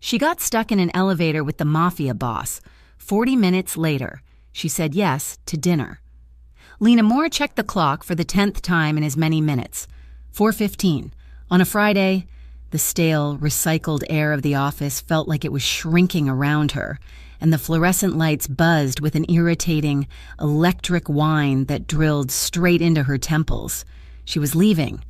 She got stuck in an elevator with the Mafia boss. 40 minutes later, she said yes to dinner. Lena Moore checked the clock for the 10th time in as many minutes. 4:15. On a Friday, the stale, recycled air of the office felt like it was shrinking around her, and the fluorescent lights buzzed with an irritating, electric whine that drilled straight into her temples. She was leaving.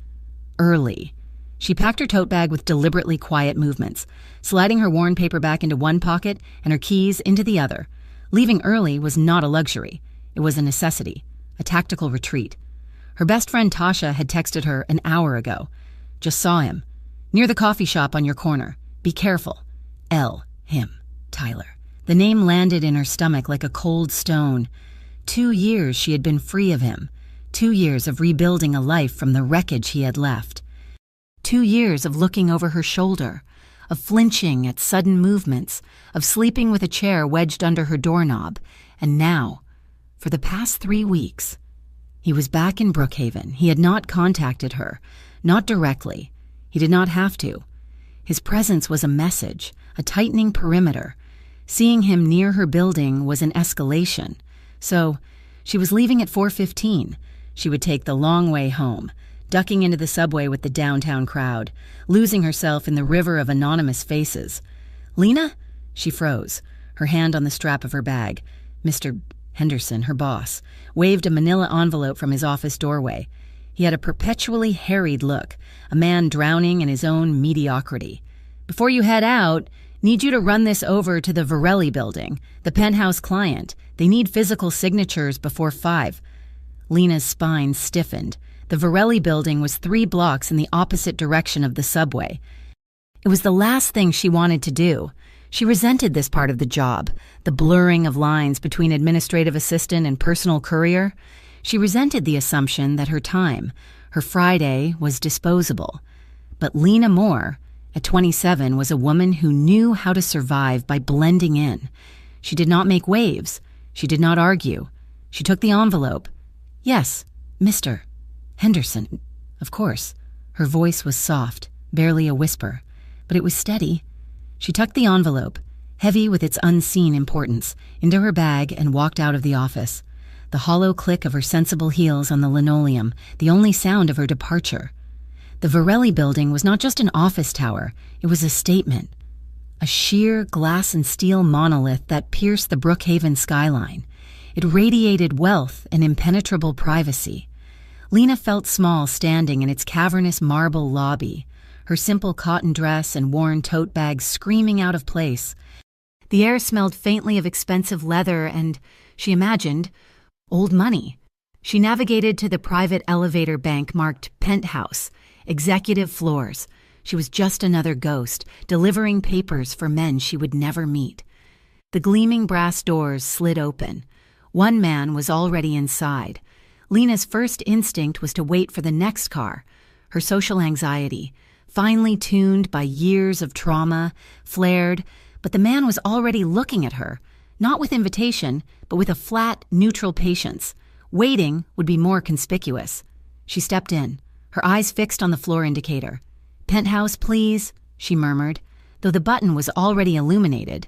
Early. She packed her tote bag with deliberately quiet movements, sliding her worn paperback into one pocket and her keys into the other. Leaving early was not a luxury. It was a necessity, a tactical retreat. Her best friend Tasha had texted her an hour ago. Just saw him. Near the coffee shop on your corner. Be careful. Him, Tyler. The name landed in her stomach like a cold stone. 2 years she had been free of him. 2 years of rebuilding a life from the wreckage he had left. 2 years of looking over her shoulder, of flinching at sudden movements, of sleeping with a chair wedged under her doorknob. And now, for the past 3 weeks, he was back in Brookhaven. He had not contacted her, not directly. He did not have to. His presence was a message, a tightening perimeter. Seeing him near her building was an escalation. So, she was leaving at 4:15. She would take the long way home, ducking into the subway with the downtown crowd, losing herself in the river of anonymous faces. Lena? She froze, her hand on the strap of her bag. Mr. Henderson, her boss, waved a manila envelope from his office doorway. He had a perpetually harried look, a man drowning in his own mediocrity. Before you head out, need you to run this over to the Varelli building, the penthouse client. They need physical signatures before 5. Lena's spine stiffened. The Varelli building was 3 blocks in the opposite direction of the subway. It was the last thing she wanted to do. She resented this part of the job, the blurring of lines between administrative assistant and personal courier. She resented the assumption that her time, her Friday, was disposable. But Lena Moore, at 27, was a woman who knew how to survive by blending in. She did not make waves. She did not argue. She took the envelope. Yes, Mr. Henderson. Of course. Her voice was soft, barely a whisper, but it was steady. She tucked the envelope, heavy with its unseen importance, into her bag and walked out of the office. The hollow click of her sensible heels on the linoleum, the only sound of her departure. The Varelli building was not just an office tower, it was a statement. A sheer glass and steel monolith that pierced the Brookhaven skyline. It radiated wealth and impenetrable privacy. Lena felt small standing in its cavernous marble lobby, her simple cotton dress and worn tote bag screaming out of place. The air smelled faintly of expensive leather and, she imagined, old money. She navigated to the private elevator bank marked Penthouse, executive floors. She was just another ghost, delivering papers for men she would never meet. The gleaming brass doors slid open. One man was already inside. Lena's first instinct was to wait for the next car. Her social anxiety, finely tuned by years of trauma, flared, but the man was already looking at her, not with invitation, but with a flat, neutral patience. Waiting would be more conspicuous. She stepped in, her eyes fixed on the floor indicator. "Penthouse, please," she murmured, though the button was already illuminated.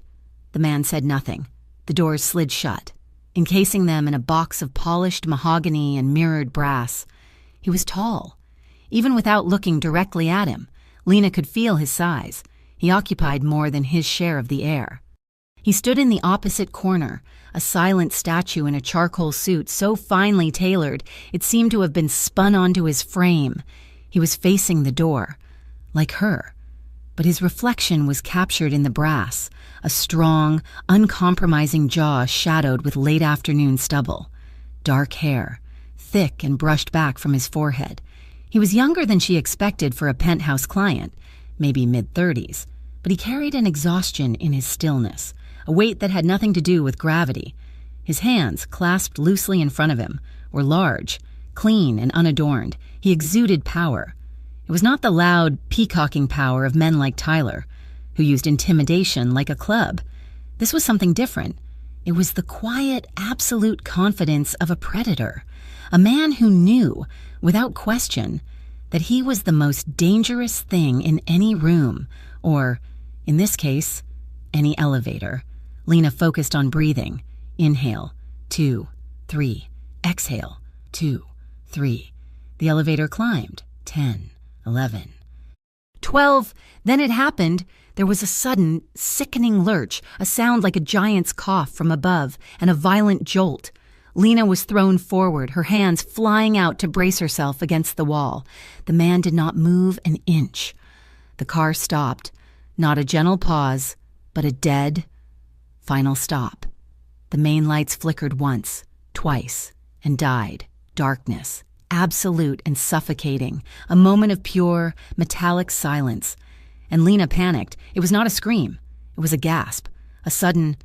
The man said nothing. The doors slid shut, encasing them in a box of polished mahogany and mirrored brass. He was tall. Even without looking directly at him, Lena could feel his size. He occupied more than his share of the air. He stood in the opposite corner, a silent statue in a charcoal suit so finely tailored it seemed to have been spun onto his frame. He was facing the door, like her. But his reflection was captured in the brass, a strong, uncompromising jaw shadowed with late-afternoon stubble. Dark hair, thick and brushed back from his forehead. He was younger than she expected for a penthouse client, maybe mid-30s, but he carried an exhaustion in his stillness, a weight that had nothing to do with gravity. His hands, clasped loosely in front of him, were large, clean and unadorned. He exuded power. It was not the loud, peacocking power of men like Tyler, who used intimidation like a club. This was something different. It was the quiet, absolute confidence of a predator, a man who knew, without question, that he was the most dangerous thing in any room, or, In this case, any elevator. Lena focused on breathing. Inhale, 2, 3. Exhale, 2, 3. The elevator climbed. 10, 11. 12. Then it happened. There was a sudden, sickening lurch, a sound like a giant's cough from above, and a violent jolt. Lena was thrown forward, her hands flying out to brace herself against the wall. The man did not move an inch. The car stopped. Not a gentle pause, but a dead, final stop. The main lights flickered once, twice, and died. Darkness, absolute and suffocating, a moment of pure, metallic silence. And Lena panicked. It was not a scream. It was a gasp, a sudden,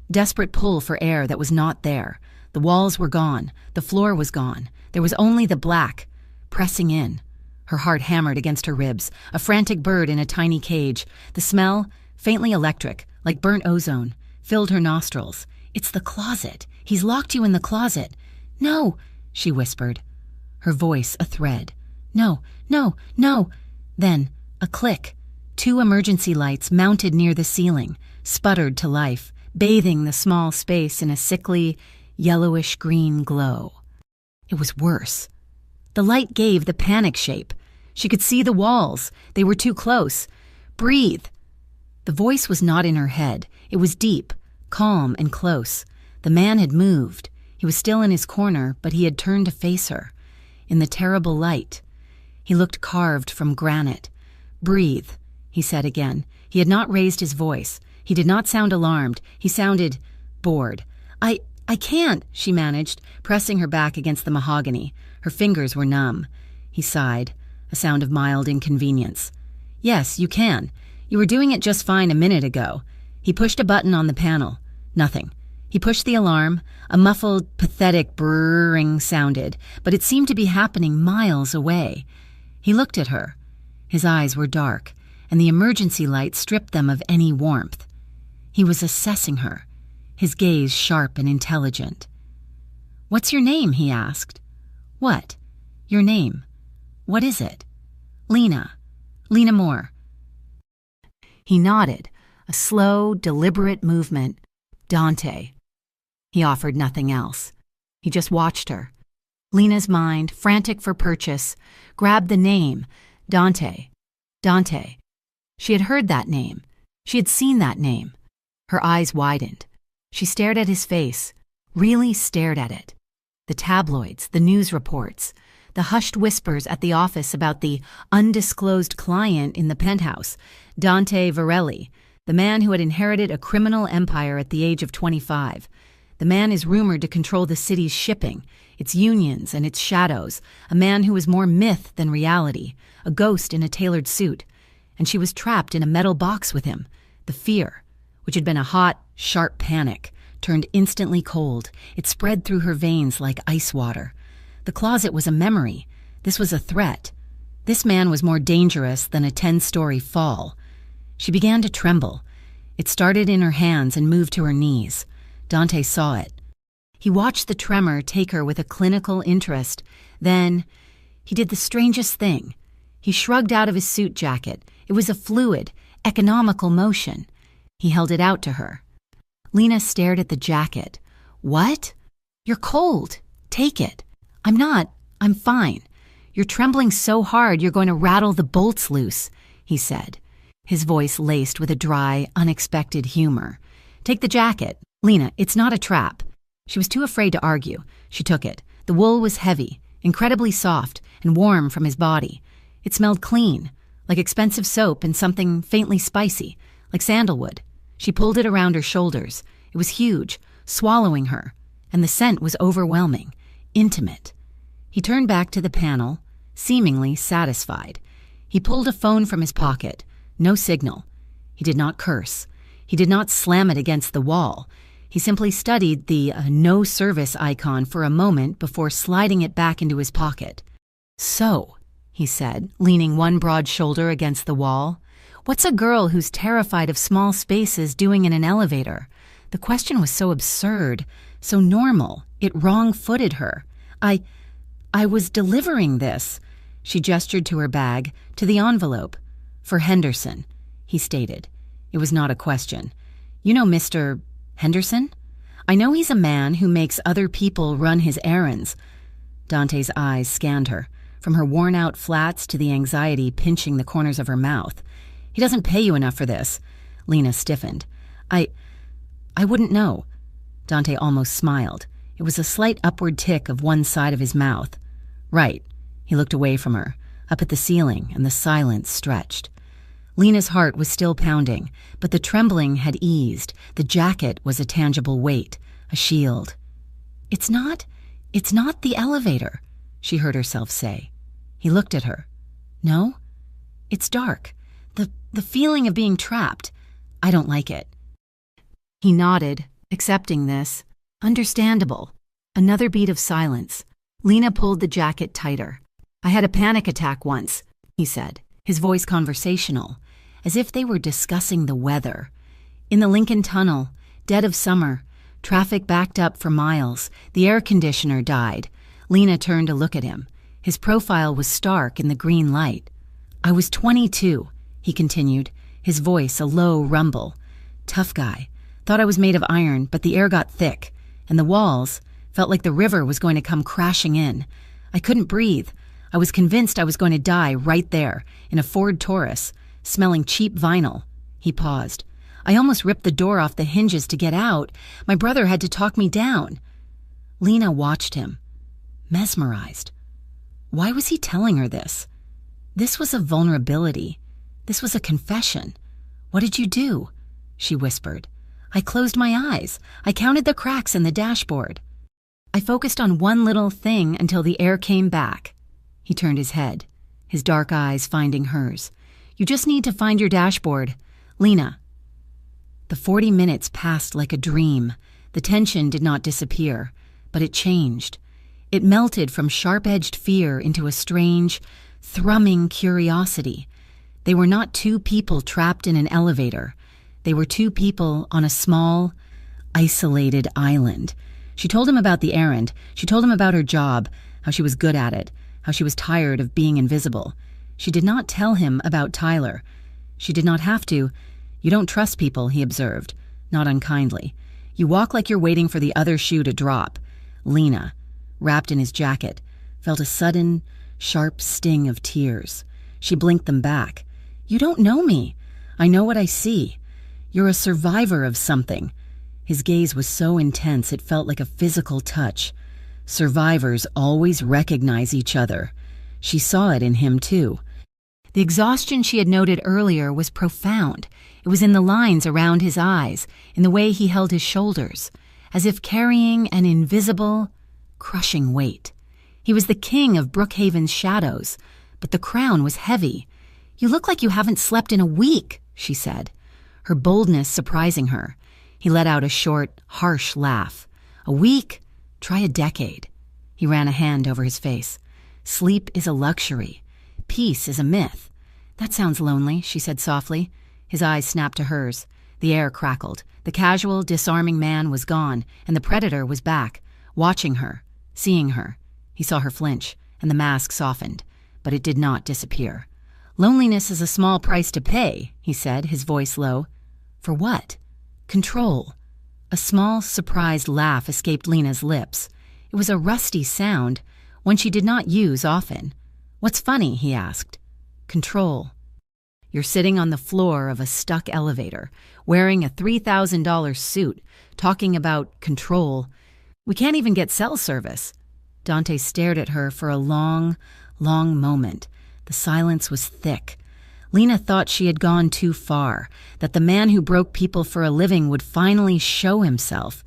desperate pull for air that was not there. The walls were gone. The floor was gone. There was only the black, pressing in. Her heart hammered against her ribs, a frantic bird in a tiny cage. The smell, faintly electric, like burnt ozone, filled her nostrils. It's the closet. He's locked you in the closet. No, she whispered, her voice a thread. No, no, no. Then, a click. 2 emergency lights mounted near the ceiling, sputtered to life, bathing the small space in a sickly, yellowish-green glow. It was worse. The light gave the panic shape. She could see the walls. They were too close. Breathe. The voice was not in her head. It was deep, calm, and close. The man had moved. He was still in his corner, but he had turned to face her. In the terrible light, he looked carved from granite. Breathe, he said again. He had not raised his voice. He did not sound alarmed. He sounded bored. I can't, she managed, pressing her back against the mahogany. Her fingers were numb. He sighed, a sound of mild inconvenience. Yes, you can. You were doing it just fine a minute ago. He pushed a button on the panel. Nothing. He pushed the alarm. A muffled, pathetic brrring sounded, but it seemed to be happening miles away. He looked at her. His eyes were dark, and the emergency light stripped them of any warmth. He was assessing her, his gaze sharp and intelligent. "What's your name?" he asked. "What? Your name. What is it?" "Lena. Lena Moore." He nodded, a slow, deliberate movement. "Dante." He offered nothing else. He just watched her. Lena's mind, frantic for purchase, grabbed the name, Dante. Dante. She had heard that name. She had seen that name. Her eyes widened. She stared at his face, really stared at it. The tabloids, the news reports, the hushed whispers at the office about the undisclosed client in the penthouse, Dante Varelli, the man who had inherited a criminal empire at the age of 25. The man is rumored to control the city's shipping, its unions and its shadows, a man who is more myth than reality, a ghost in a tailored suit. And she was trapped in a metal box with him. The fear, which had been a hot, sharp panic, turned instantly cold. It spread through her veins like ice water. The closet was a memory. This was a threat. This man was more dangerous than a 10-story fall. She began to tremble. It started in her hands and moved to her knees. Dante saw it. He watched the tremor take her with a clinical interest. Then, he did the strangest thing. He shrugged out of his suit jacket. It was a fluid, economical motion. He held it out to her. Lena stared at the jacket. "What? You're cold. Take it." "I'm not. I'm fine. You're trembling so hard you're going to rattle the bolts loose," he said, his voice laced with a dry, unexpected humor. "Take the jacket. Lena, it's not a trap." She was too afraid to argue. She took it. The wool was heavy, incredibly soft, and warm from his body. It smelled clean, like expensive soap and something faintly spicy, like sandalwood. She pulled it around her shoulders. It was huge, swallowing her, and the scent was overwhelming, intimate. He turned back to the panel, seemingly satisfied. He pulled a phone from his pocket. No signal. He did not curse. He did not slam it against the wall. He simply studied the no service icon for a moment before sliding it back into his pocket. "So," he said, leaning one broad shoulder against the wall, "what's a girl who's terrified of small spaces doing in an elevator?" The question was so absurd, so normal, it wrong-footed her. I was delivering this." She gestured to her bag, to the envelope. "For Henderson," he stated. It was not a question. "You know Mr. Henderson? I know he's a man who makes other people run his errands." Dante's eyes scanned her, from her worn-out flats to the anxiety pinching the corners of her mouth. "He doesn't pay you enough for this." Lena stiffened. I wouldn't know." Dante almost smiled. It was a slight upward tick of one side of his mouth. "Right." He looked away from her, up at the ceiling, and the silence stretched. Lena's heart was still pounding, but the trembling had eased. The jacket was a tangible weight, a shield. It's not the elevator," she heard herself say. He looked at her. "No? It's dark. The feeling of being trapped. I don't like it." He nodded, accepting this. Understandable. Another beat of silence. Lena pulled the jacket tighter. "I had a panic attack once," he said, his voice conversational, as if they were discussing the weather. "In the Lincoln Tunnel, dead of summer, traffic backed up for miles. The air conditioner died." Lena turned to look at him. His profile was stark in the green light. "I was 22, he continued, his voice a low rumble. "Tough guy. Thought I was made of iron, but the air got thick, and the walls felt like the river was going to come crashing in. I couldn't breathe. I was convinced I was going to die right there, in a Ford Taurus, smelling cheap vinyl." He paused. "I almost ripped the door off the hinges to get out. My brother had to talk me down." Lena watched him, mesmerized. Why was he telling her this? This was a vulnerability. This was a confession. "What did you do?" she whispered. "I closed my eyes. I counted the cracks in the dashboard. I focused on one little thing until the air came back." He turned his head, his dark eyes finding hers. "You just need to find your dashboard. Lena." The 40 minutes passed like a dream. The tension did not disappear, but it changed. It melted from sharp-edged fear into a strange, thrumming curiosity. They were not two people trapped in an elevator. They were two people on a small, isolated island. She told him about the errand. She told him about her job, how she was good at it, how she was tired of being invisible. She did not tell him about Tyler. She did not have to. "You don't trust people," he observed, not unkindly. "You walk like you're waiting for the other shoe to drop." Lena, wrapped in his jacket, felt a sudden, sharp sting of tears. She blinked them back. "You don't know me. I know what I see. You're a survivor of something." His gaze was so intense it felt like a physical touch. Survivors always recognize each other. She saw it in him, too. The exhaustion she had noted earlier was profound. It was in the lines around his eyes, in the way he held his shoulders, as if carrying an invisible, crushing weight. He was the king of Brookhaven's shadows, but the crown was heavy. "You look like you haven't slept in a week," she said, her boldness surprising her. He let out a short, harsh laugh. "A week? Try a decade." He ran a hand over his face. "Sleep is a luxury. Peace is a myth." "That sounds lonely," she said softly. His eyes snapped to hers. The air crackled. The casual, disarming man was gone, and the predator was back, watching her, seeing her. He saw her flinch, and the mask softened, but it did not disappear. "Loneliness is a small price to pay," he said, his voice low. "For what?" "Control." A small, surprised laugh escaped Lena's lips. It was a rusty sound, one she did not use often. "What's funny?" he asked. "Control. You're sitting on the floor of a stuck elevator, wearing a $3,000 suit, talking about control. We can't even get cell service." Dante stared at her for a long, long moment. The silence was thick. Lena thought she had gone too far, that the man who broke people for a living would finally show himself.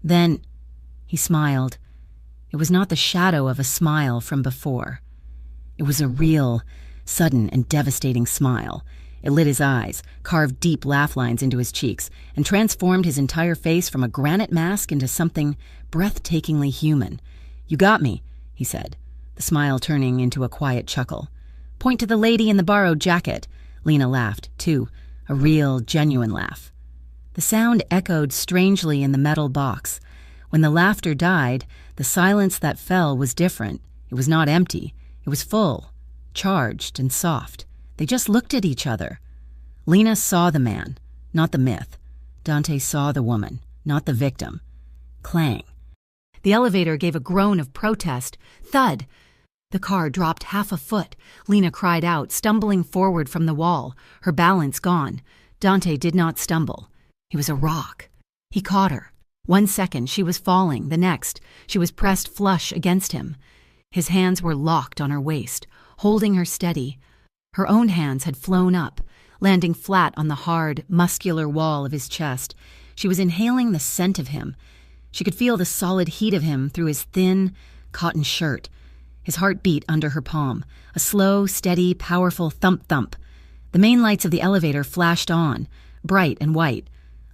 Then he smiled. It was not the shadow of a smile from before. It was a real, sudden and devastating smile. It lit his eyes, carved deep laugh lines into his cheeks, and transformed his entire face from a granite mask into something breathtakingly human. "You got me," he said, the smile turning into a quiet chuckle. "Point to the lady in the borrowed jacket." Lena laughed, too, a real, genuine laugh. The sound echoed strangely in the metal box. When the laughter died, the silence that fell was different. It was not empty. It was full, charged and soft. They just looked at each other. Lena saw the man, not the myth. Dante saw the woman, not the victim. Clang. The elevator gave a groan of protest. Thud. The car dropped half a foot. Lena cried out, stumbling forward from the wall, her balance gone. Dante did not stumble. He was a rock. He caught her. 1 second, she was falling. The next, she was pressed flush against him. His hands were locked on her waist, holding her steady. Her own hands had flown up, landing flat on the hard, muscular wall of his chest. She was inhaling the scent of him. She could feel the solid heat of him through his thin, cotton shirt. His heart beat under her palm, a slow, steady, powerful thump-thump. The main lights of the elevator flashed on, bright and white.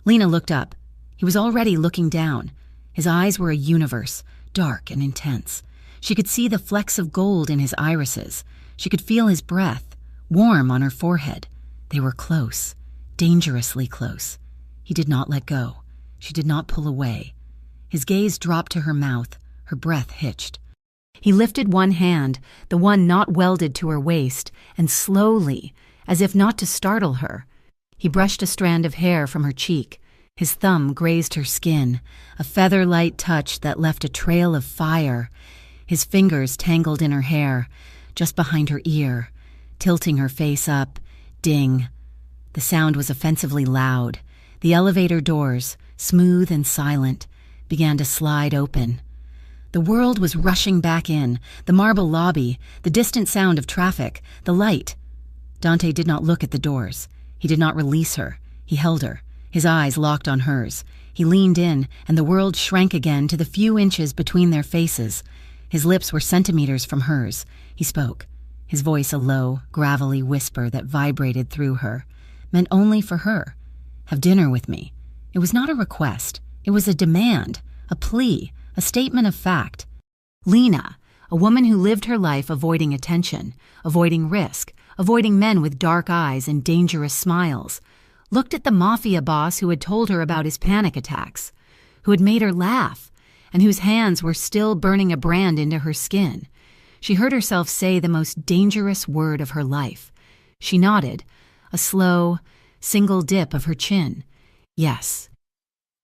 Lena looked up. He was already looking down. His eyes were a universe, dark and intense. She could see the flecks of gold in his irises. She could feel his breath, warm on her forehead. They were close, dangerously close. He did not let go. She did not pull away. His gaze dropped to her mouth. Her breath hitched. He lifted one hand, the one not welded to her waist, and slowly, as if not to startle her, he brushed a strand of hair from her cheek. His thumb grazed her skin, a feather-light touch that left a trail of fire. His fingers tangled in her hair, just behind her ear, tilting her face up. Ding. The sound was offensively loud. The elevator doors, smooth and silent, began to slide open. The world was rushing back in, the marble lobby, the distant sound of traffic, the light. Dante did not look at the doors. He did not release her. He held her, his eyes locked on hers. He leaned in, and the world shrank again to the few inches between their faces. His lips were centimeters from hers. He spoke, his voice a low, gravelly whisper that vibrated through her, meant only for her. Have dinner with me. It was not a request. It was a demand, a plea, a statement of fact. Lena, a woman who lived her life avoiding attention, avoiding risk, avoiding men with dark eyes and dangerous smiles, looked at the Mafia boss who had told her about his panic attacks, who had made her laugh, and whose hands were still burning a brand into her skin. She heard herself say the most dangerous word of her life. She nodded, a slow, single dip of her chin. Yes.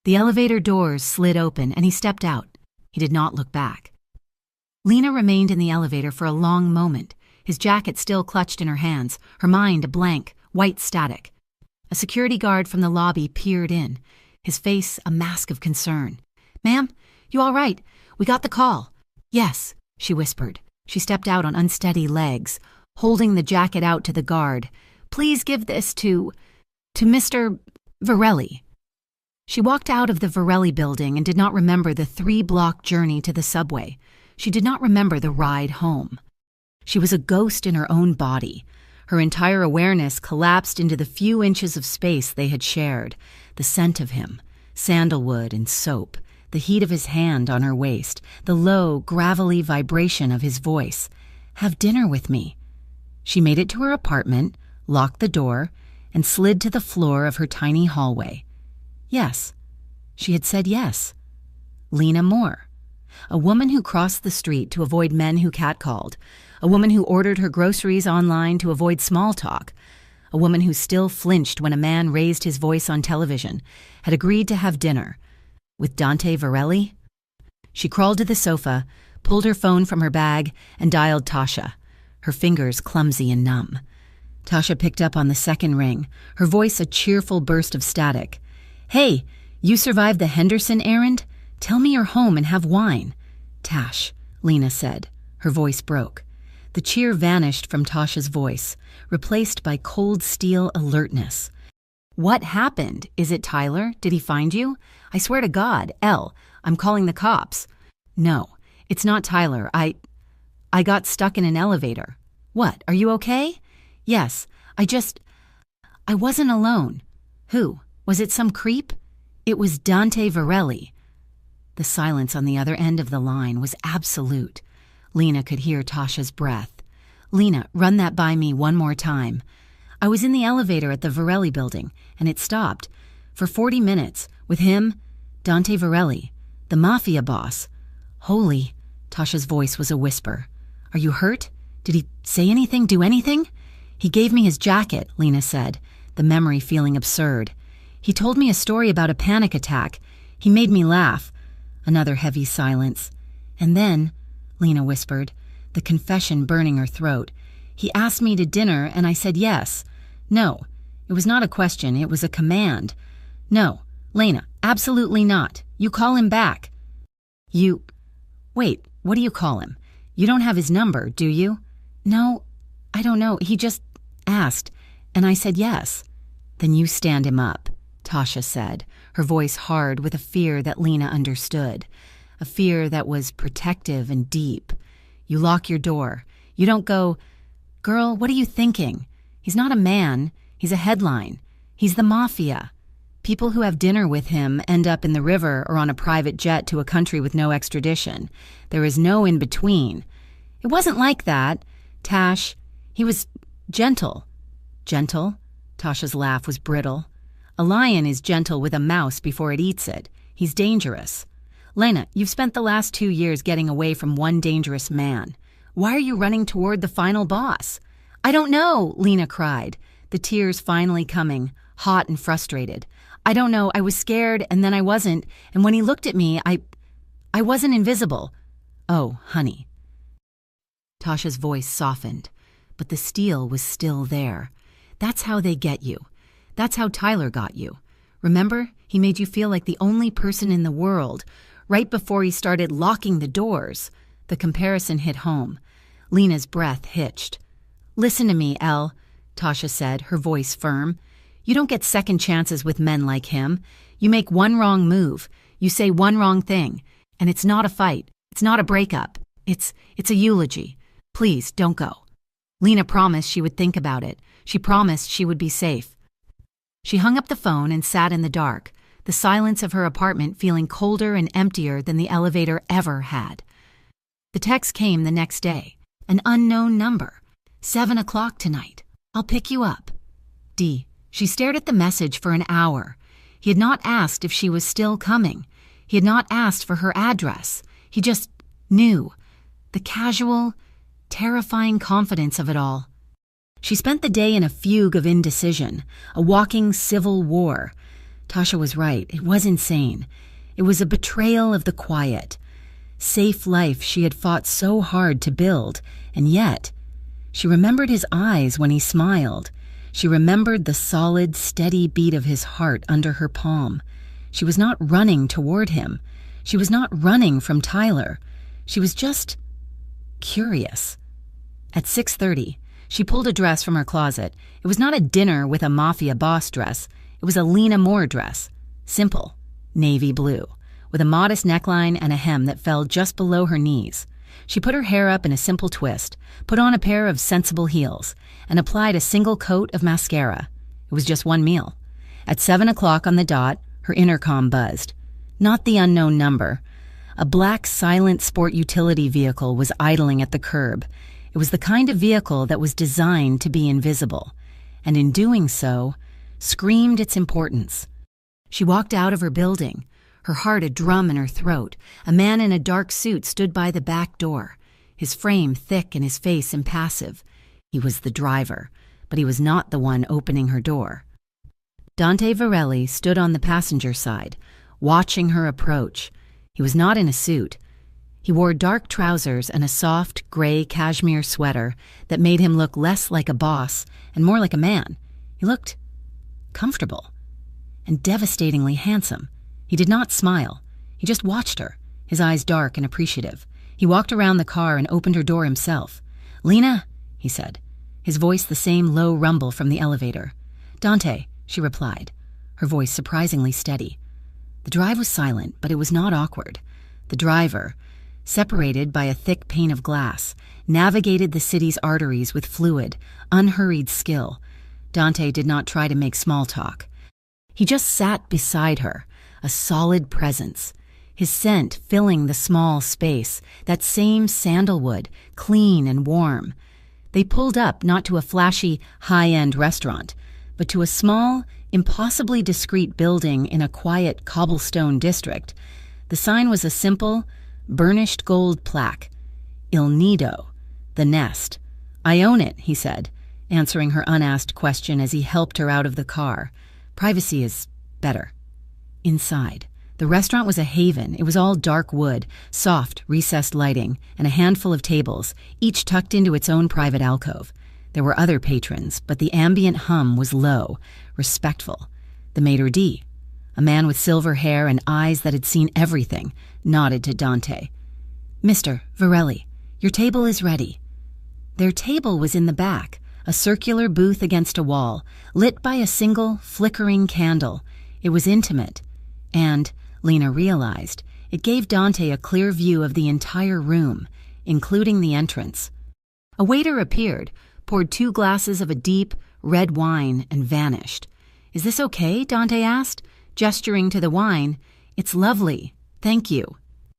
The elevator doors slid open, and he stepped out. He did not look back. Lena remained in the elevator for a long moment, his jacket still clutched in her hands, her mind a blank, white static. A security guard from the lobby peered in, his face a mask of concern. "Ma'am, you all right? We got the call." "Yes," she whispered. She stepped out on unsteady legs, holding the jacket out to the guard. "Please give this to Mr. Varelli." She walked out of the Varelli building and did not remember the 3-block journey to the subway. She did not remember the ride home. She was a ghost in her own body. Her entire awareness collapsed into the few inches of space they had shared. The scent of him, sandalwood and soap, the heat of his hand on her waist, the low, gravelly vibration of his voice. "Have dinner with me." She made it to her apartment, locked the door, and slid to the floor of her tiny hallway. Yes. She had said yes. Lena Moore. A woman who crossed the street to avoid men who catcalled. A woman who ordered her groceries online to avoid small talk. A woman who still flinched when a man raised his voice on television, had agreed to have dinner. With Dante Varelli? She crawled to the sofa, pulled her phone from her bag, and dialed Tasha, her fingers clumsy and numb. Tasha picked up on the second ring, her voice a cheerful burst of static. "Hey, you survived the Henderson errand? Tell me you're home and have wine." "Tash," Lena said. Her voice broke. The cheer vanished from Tasha's voice, replaced by cold steel alertness. "What happened? Is it Tyler? Did he find you? I swear to God, I'm calling the cops." "No, it's not Tyler. I got stuck in an elevator." "What, are you okay?" "Yes, I wasn't alone." "Who? Was it some creep?" "It was Dante Varelli." The silence on the other end of the line was absolute. Lena could hear Tasha's breath. "Lena, run that by me one more time." "I was in the elevator at the Varelli building, and it stopped. For 40 minutes, with him, Dante Varelli, the Mafia boss." "Holy," Tasha's voice was a whisper. "Are you hurt? Did he say anything, do anything?" "He gave me his jacket," Lena said, the memory feeling absurd. He told me a story about a panic attack. He made me laugh. Another heavy silence. And then, Lena whispered, the confession burning her throat, he asked me to dinner and I said yes. No, it was not a question, it was a command. No, Lena, absolutely not. You call him back. Wait, what do you call him? You don't have his number, do you? No, I don't know. He just asked, and I said yes. Then you stand him up, Tasha said, her voice hard with a fear that Lena understood, a fear that was protective and deep. You lock your door. You don't go, girl, what are you thinking? He's not a man. He's a headline. He's the Mafia. People who have dinner with him end up in the river or on a private jet to a country with no extradition. There is no in-between. It wasn't like that. Tash, he was gentle. Gentle? Tasha's laugh was brittle. A lion is gentle with a mouse before it eats it. He's dangerous. Lena, you've spent the last 2 years getting away from one dangerous man. Why are you running toward the final boss? I don't know, Lena cried, the tears finally coming, hot and frustrated. I don't know, I was scared and then I wasn't, and when he looked at me, I wasn't invisible. Oh, honey. Tasha's voice softened, but the steel was still there. That's how they get you. That's how Tyler got you. Remember, he made you feel like the only person in the world, right before he started locking the doors. The comparison hit home. Lena's breath hitched. Listen to me, Elle, Tasha said, her voice firm. You don't get second chances with men like him. You make one wrong move. You say one wrong thing. And it's not a fight. It's not a breakup. It's a eulogy. Please, don't go. Lena promised she would think about it. She promised she would be safe. She hung up the phone and sat in the dark, the silence of her apartment feeling colder and emptier than the elevator ever had. The text came the next day. An unknown number. 7 o'clock tonight. I'll pick you up. D. She stared at the message for an hour. He had not asked if she was still coming. He had not asked for her address. He just knew. The casual, terrifying confidence of it all. She spent the day in a fugue of indecision, a walking civil war. Tasha was right. It was insane. It was a betrayal of the quiet, safe life she had fought so hard to build, and yet she remembered his eyes when he smiled. She remembered the solid, steady beat of his heart under her palm. She was not running toward him. She was not running from Tyler. She was just curious. At 6:30, she pulled a dress from her closet. It was not a dinner with a Mafia boss dress. It was a Lena Moore dress. Simple, navy blue, with a modest neckline and a hem that fell just below her knees. She put her hair up in a simple twist, put on a pair of sensible heels, and applied a single coat of mascara. It was just one meal. At 7 o'clock on the dot, her intercom buzzed. Not the unknown number. A black, silent sport utility vehicle was idling at the curb. It was the kind of vehicle that was designed to be invisible, and in doing so, screamed its importance. She walked out of her building, her heart a drum in her throat. A man in a dark suit stood by the back door, his frame thick and his face impassive. He was the driver, but he was not the one opening her door. Dante Varelli stood on the passenger side, watching her approach. He was not in a suit. He wore dark trousers and a soft, gray cashmere sweater that made him look less like a boss and more like a man. He looked comfortable and devastatingly handsome. He did not smile. He just watched her, his eyes dark and appreciative. He walked around the car and opened her door himself. "Lena," he said, his voice the same low rumble from the elevator. "Dante," she replied, her voice surprisingly steady. The drive was silent, but it was not awkward. The driver, separated by a thick pane of glass, navigated the city's arteries with fluid, unhurried skill. Dante did not try to make small talk. He just sat beside her, a solid presence, his scent filling the small space, that same sandalwood, clean and warm. They pulled up not to a flashy, high-end restaurant, but to a small, impossibly discreet building in a quiet cobblestone district. The sign was a simple, burnished gold plaque. Il Nido, the nest. "I own it," he said, answering her unasked question as he helped her out of the car. "Privacy is Better. Inside. The restaurant was a haven. It was all dark wood, soft, recessed lighting, and a handful of tables, each tucked into its own private alcove. There were other patrons, but the ambient hum was low, respectful. The maitre d', a man with silver hair and eyes that had seen everything, nodded to Dante. "Mr. Varelli, your table is ready." Their table was in the back, a circular booth against a wall, lit by a single, flickering candle. It was intimate, and, Lena realized, it gave Dante a clear view of the entire room, including the entrance. A waiter appeared, poured 2 glasses of a deep, red wine, and vanished. "Is this okay?" Dante asked, gesturing to the wine. "It's lovely, thank you."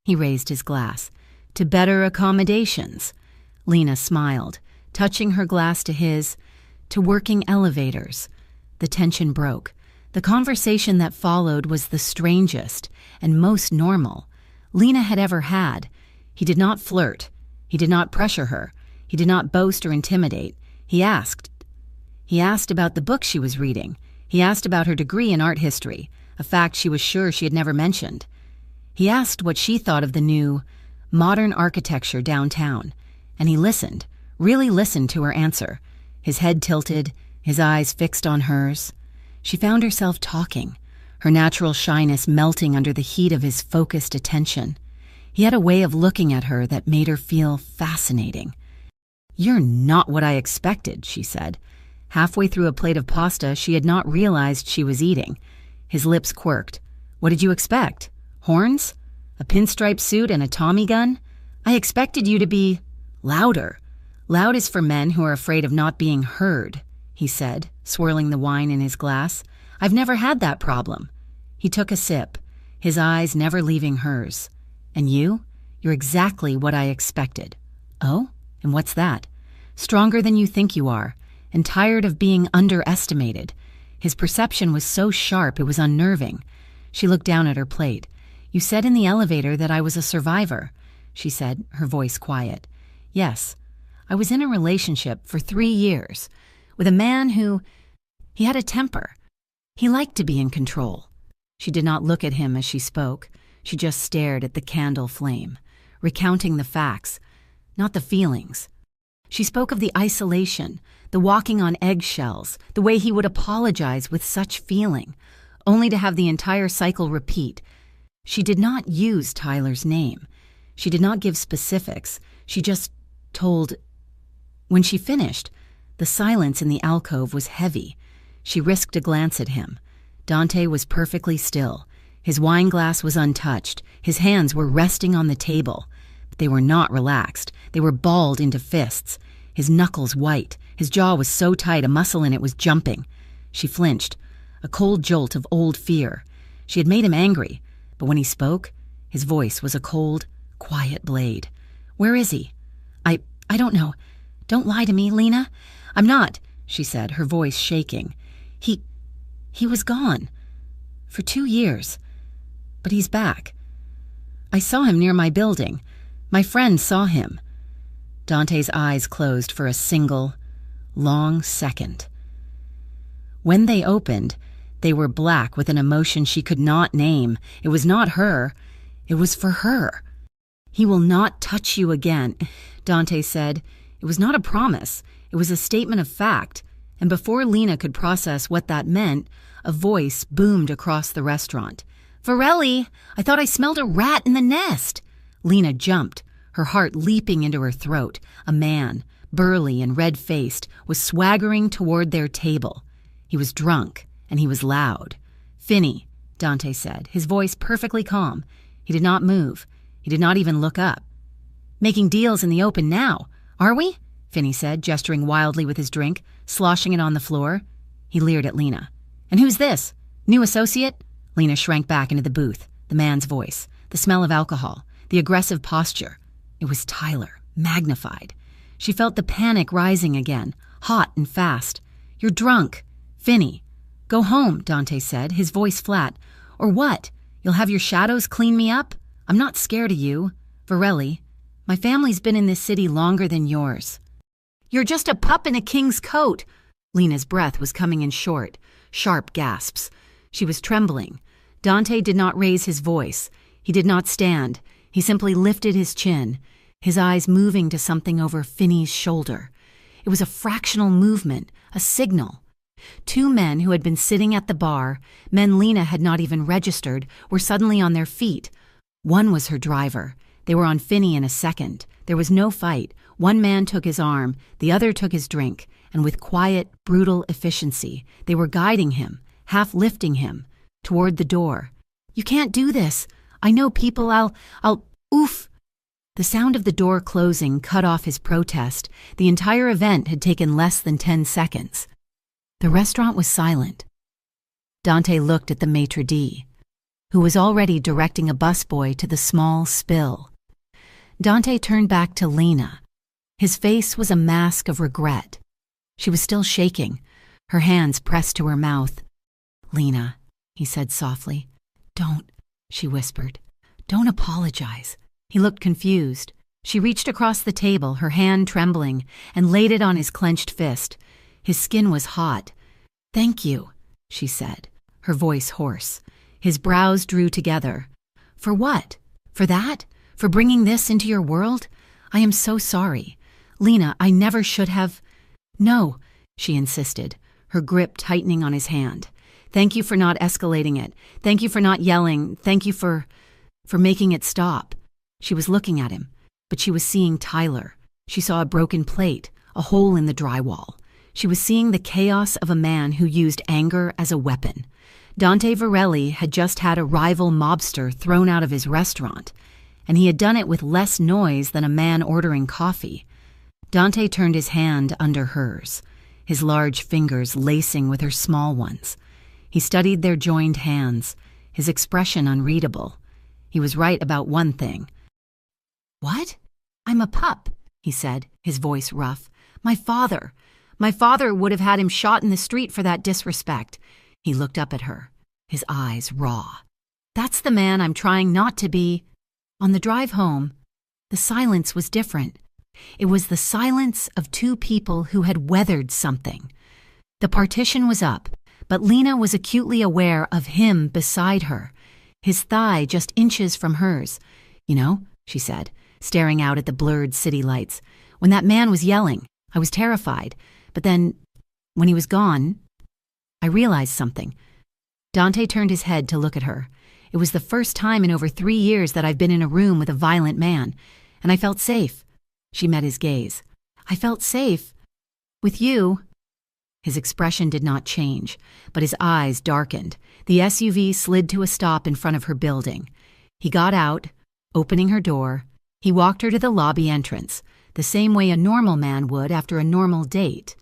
He raised his glass. "To better accommodations." Lena smiled, touching her glass to his. "To working elevators." The tension broke. The conversation that followed was the strangest and most normal Lena had ever had. He did not flirt. He did not pressure her. He did not boast or intimidate. He asked. He asked about the book she was reading. He asked about her degree in art history, a fact she was sure she had never mentioned. He asked what she thought of the new, modern architecture downtown, and he listened, really listened to her answer, his head tilted, his eyes fixed on hers. She found herself talking, her natural shyness melting under the heat of his focused attention. He had a way of looking at her that made her feel fascinating. "You're not what I expected," she said. Halfway through a plate of pasta she had not realized she was eating. His lips quirked. "What did you expect? Horns? A pinstripe suit and a Tommy gun? I expected you to be louder. Loud is for men who are afraid of not being heard," he said, swirling the wine in his glass. "I've never had that problem." He took a sip, his eyes never leaving hers. "And you? You're exactly what I expected." "Oh? And what's that?" "Stronger than you think you are, and tired of being underestimated." His perception was so sharp it was unnerving. She looked down at her plate. "You said in the elevator that I was a survivor," she said, her voice quiet. "Yes. I was in a relationship for 3 years with a man he had a temper. He liked to be in control." She did not look at him as she spoke. She just stared at the candle flame, recounting the facts, not the feelings. She spoke of the isolation, the walking on eggshells, the way he would apologize with such feeling, only to have the entire cycle repeat. She did not use Tyler's name. She did not give specifics. She just told. When she finished, the silence in the alcove was heavy. She risked a glance at him. Dante was perfectly still. His wine glass was untouched. His hands were resting on the table. But they were not relaxed. They were balled into fists. His knuckles white. His jaw was so tight a muscle in it was jumping. She flinched, a cold jolt of old fear. She had made him angry, but when he spoke, his voice was a cold, quiet blade. "Where is he?" I don't know. Don't lie to me, Lena. I'm not," she said, her voice shaking. He was gone. For 2 years. But he's back. I saw him near my building. My friend saw him." Dante's eyes closed for a single, long second. When they opened, they were black with an emotion she could not name. It was not her. It was for her. "He will not touch you again," Dante said. It was not a promise. It was a statement of fact. And before Lena could process what that meant, a voice boomed across the restaurant. "Varelli, I thought I smelled a rat in the nest." Lena jumped, her heart leaping into her throat. A man, burly and red-faced, was swaggering toward their table. He was drunk, and he was loud. "Finney," Dante said, his voice perfectly calm. He did not move. He did not even look up. "Making deals in the open now, are we?" Finney said, gesturing wildly with his drink, sloshing it on the floor. He leered at Lena. "And who's this? New associate?" Lena shrank back into the booth, the man's voice, the smell of alcohol, the aggressive posture. It was Tyler, magnified. She felt the panic rising again, hot and fast. "You're drunk." "Finney." "Go home," Dante said, his voice flat. "Or what? You'll have your shadows clean me up? I'm not scared of you. Varelli, my family's been in this city longer than yours." "You're just a pup in a king's coat." Lena's breath was coming in short, sharp gasps. She was trembling. Dante did not raise his voice. He did not stand. He simply lifted his chin, his eyes moving to something over Finney's shoulder. It was a fractional movement, a signal. Two men who had been sitting at the bar, men Lena had not even registered, were suddenly on their feet. One was her driver. They were on Finney in a second. There was no fight. One man took his arm, the other took his drink, and with quiet, brutal efficiency, they were guiding him, half lifting him, toward the door. "You can't do this. I know people. Oof." The sound of the door closing cut off his protest. The entire event had taken less than 10 seconds. The restaurant was silent. Dante looked at the maitre d', who was already directing a busboy to the small spill. Dante turned back to Lena. His face was a mask of regret. She was still shaking, her hands pressed to her mouth. "Lena," he said softly. "Don't," she whispered. "Don't apologize." He looked confused. She reached across the table, her hand trembling, and laid it on his clenched fist. His skin was hot. "Thank you," she said, her voice hoarse. His brows drew together. "For what? For that? For bringing this into your world? I am so sorry. Lena, I never should have—" "No," she insisted, her grip tightening on his hand. "Thank you for not escalating it. Thank you for not yelling. Thank you for making it stop." She was looking at him, but she was seeing Tyler. She saw a broken plate, a hole in the drywall. She was seeing the chaos of a man who used anger as a weapon. Dante Varelli had just had a rival mobster thrown out of his restaurant, and he had done it with less noise than a man ordering coffee. Dante turned his hand under hers, his large fingers lacing with her small ones. He studied their joined hands, his expression unreadable. He was right about one thing. "What? I'm a pup," he said, his voice rough. My father would have had him shot in the street for that disrespect." He looked up at her, his eyes raw. "That's the man I'm trying not to be." On the drive home, the silence was different. It was the silence of two people who had weathered something. The partition was up, but Lena was acutely aware of him beside her, his thigh just inches from hers. "You know," she said, staring out at the blurred city lights, "when that man was yelling, I was terrified. But then, when he was gone, I realized something." Dante turned his head to look at her. "It was the first time in over 3 years that I've been in a room with a violent man, and I felt safe." She met his gaze. "I felt safe with you." His expression did not change, but his eyes darkened. The SUV slid to a stop in front of her building. He got out, opening her door. He walked her to the lobby entrance, the same way a normal man would after a normal date.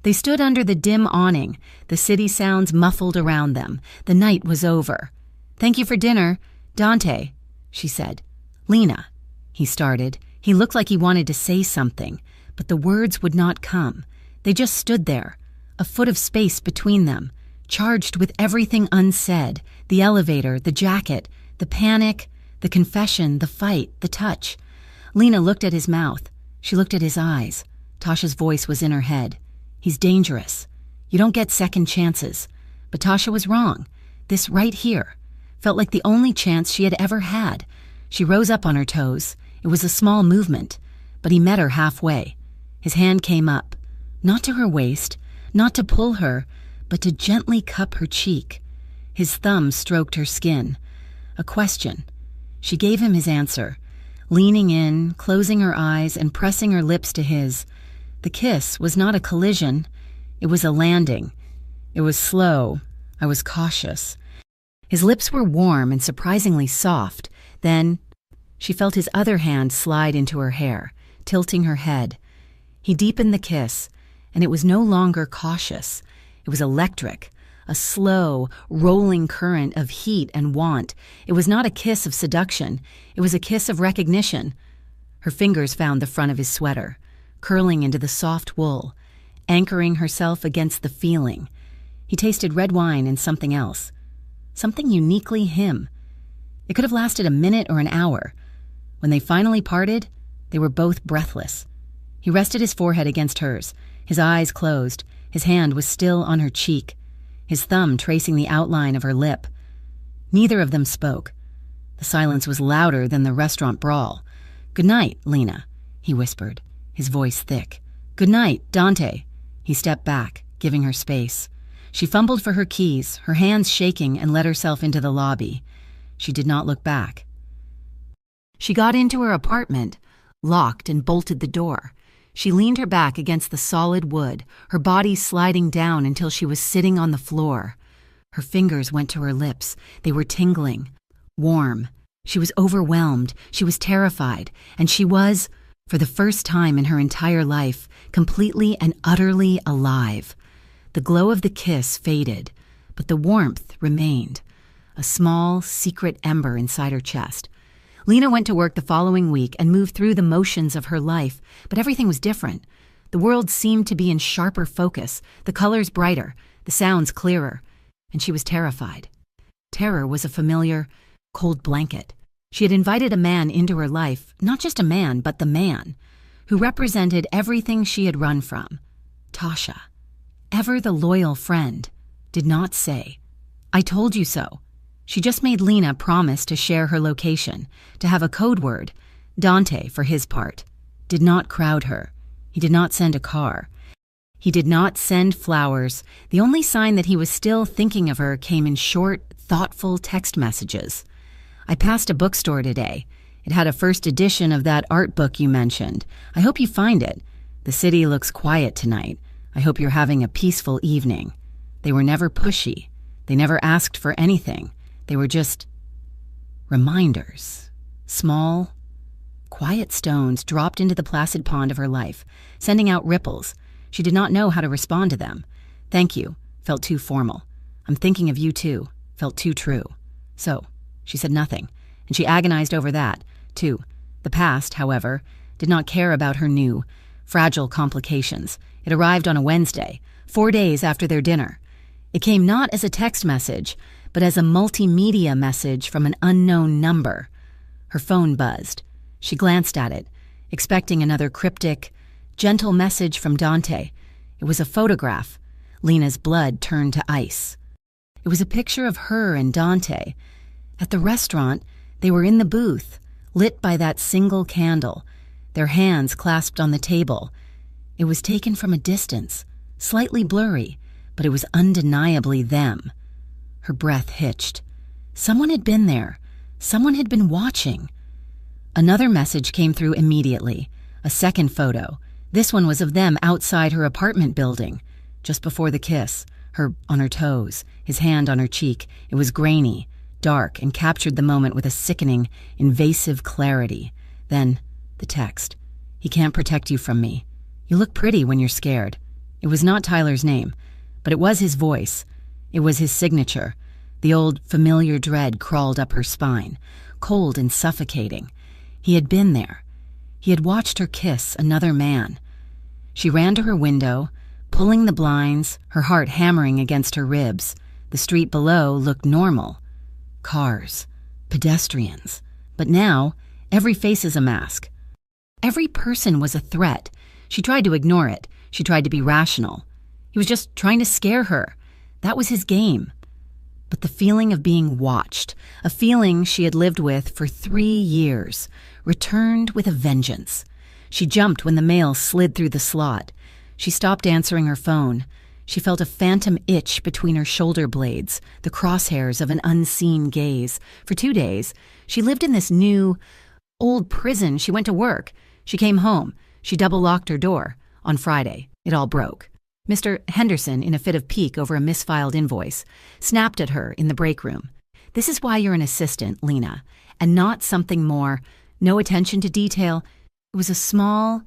They stood under the dim awning, the city sounds muffled around them. The night was over. "Thank you for dinner, Dante," she said. "Lena," he started. He looked like he wanted to say something, but the words would not come. They just stood there, a foot of space between them, charged with everything unsaid, the elevator, the jacket, the panic, the confession, the fight, the touch. Lena looked at his mouth. She looked at his eyes. Tasha's voice was in her head. "He's dangerous. You don't get second chances." But Tasha was wrong. This right here felt like the only chance she had ever had. She rose up on her toes. It was a small movement, but he met her halfway. His hand came up, not to her waist, not to pull her, but to gently cup her cheek. His thumb stroked her skin. A question. She gave him his answer, leaning in, closing her eyes and pressing her lips to his. The kiss was not a collision. It was a landing. It was slow. I was cautious. His lips were warm and surprisingly soft. Then she felt his other hand slide into her hair, tilting her head. He deepened the kiss, and it was no longer cautious. It was electric, a slow, rolling current of heat and want. It was not a kiss of seduction. It was a kiss of recognition. Her fingers found the front of his sweater, curling into the soft wool, anchoring herself against the feeling. He tasted red wine and something else, something uniquely him. It could have lasted a minute or an hour. When they finally parted, they were both breathless. He rested his forehead against hers, his eyes closed. His hand was still on her cheek. his thumb tracing the outline of her lip. Neither of them spoke. The silence was louder than the restaurant brawl. "Good night, Lena," he whispered, his voice thick. "Good night, Dante." He stepped back, giving her space. She fumbled for her keys, her hands shaking, and let herself into the lobby. She did not look back. She got into her apartment, locked and bolted the door. She leaned her back against the solid wood, her body sliding down until she was sitting on the floor. Her fingers went to her lips. They were tingling, warm. She was overwhelmed. She was terrified. And she was, for the first time in her entire life, completely and utterly alive. The glow of the kiss faded, but the warmth remained, a small, secret ember inside her chest. Lena went to work the following week and moved through the motions of her life, but everything was different. The world seemed to be in sharper focus, the colors brighter, the sounds clearer, and she was terrified. Terror was a familiar, cold blanket. She had invited a man into her life, not just a man, but the man, who represented everything she had run from. Tasha, ever the loyal friend, did not say, "I told you so." She just made Lena promise to share her location, to have a code word. Dante, for his part, did not crowd her. He did not send a car. He did not send flowers. The only sign that he was still thinking of her came in short, thoughtful text messages. "I passed a bookstore today. It had a first edition of that art book you mentioned. I hope you find it. The city looks quiet tonight. I hope you're having a peaceful evening." They were never pushy. They never asked for anything. They were just reminders. Small, quiet stones dropped into the placid pond of her life, sending out ripples. She did not know how to respond to them. "Thank you" felt too formal. "I'm thinking of you too" felt too true. So, she said nothing, and she agonized over that, too. The past, however, did not care about her new, fragile complications. It arrived on a Wednesday, 4 days after their dinner. It came not as a text message, but as a multimedia message from an unknown number. Her phone buzzed. She glanced at it, expecting another cryptic, gentle message from Dante. It was a photograph. Lena's blood turned to ice. It was a picture of her and Dante. At the restaurant, they were in the booth, lit by that single candle, their hands clasped on the table. It was taken from a distance, slightly blurry, but it was undeniably them. Her breath hitched. Someone had been there. Someone had been watching. Another message came through immediately, a second photo. This one was of them outside her apartment building, just before the kiss, her on her toes, his hand on her cheek. It was grainy, dark, and captured the moment with a sickening, invasive clarity. Then, the text. "He can't protect you from me. You look pretty when you're scared." It was not Tyler's name, but it was his voice. It was his signature. The old, familiar dread crawled up her spine, cold and suffocating. He had been there. He had watched her kiss another man. She ran to her window, pulling the blinds, her heart hammering against her ribs. The street below looked normal. Cars, pedestrians. But now, every face is a mask. Every person was a threat. She tried to ignore it. She tried to be rational. He was just trying to scare her. That was his game. But the feeling of being watched, a feeling she had lived with for 3 years, returned with a vengeance. She jumped when the mail slid through the slot. She stopped answering her phone. She felt a phantom itch between her shoulder blades, the crosshairs of an unseen gaze. For 2 days, she lived in this new, old prison. She went to work. She came home. She double-locked her door. On Friday, it all broke. Mr. Henderson, in a fit of pique over a misfiled invoice, snapped at her in the break room. "This is why you're an assistant, Lena, and not something more. No attention to detail." It was a small,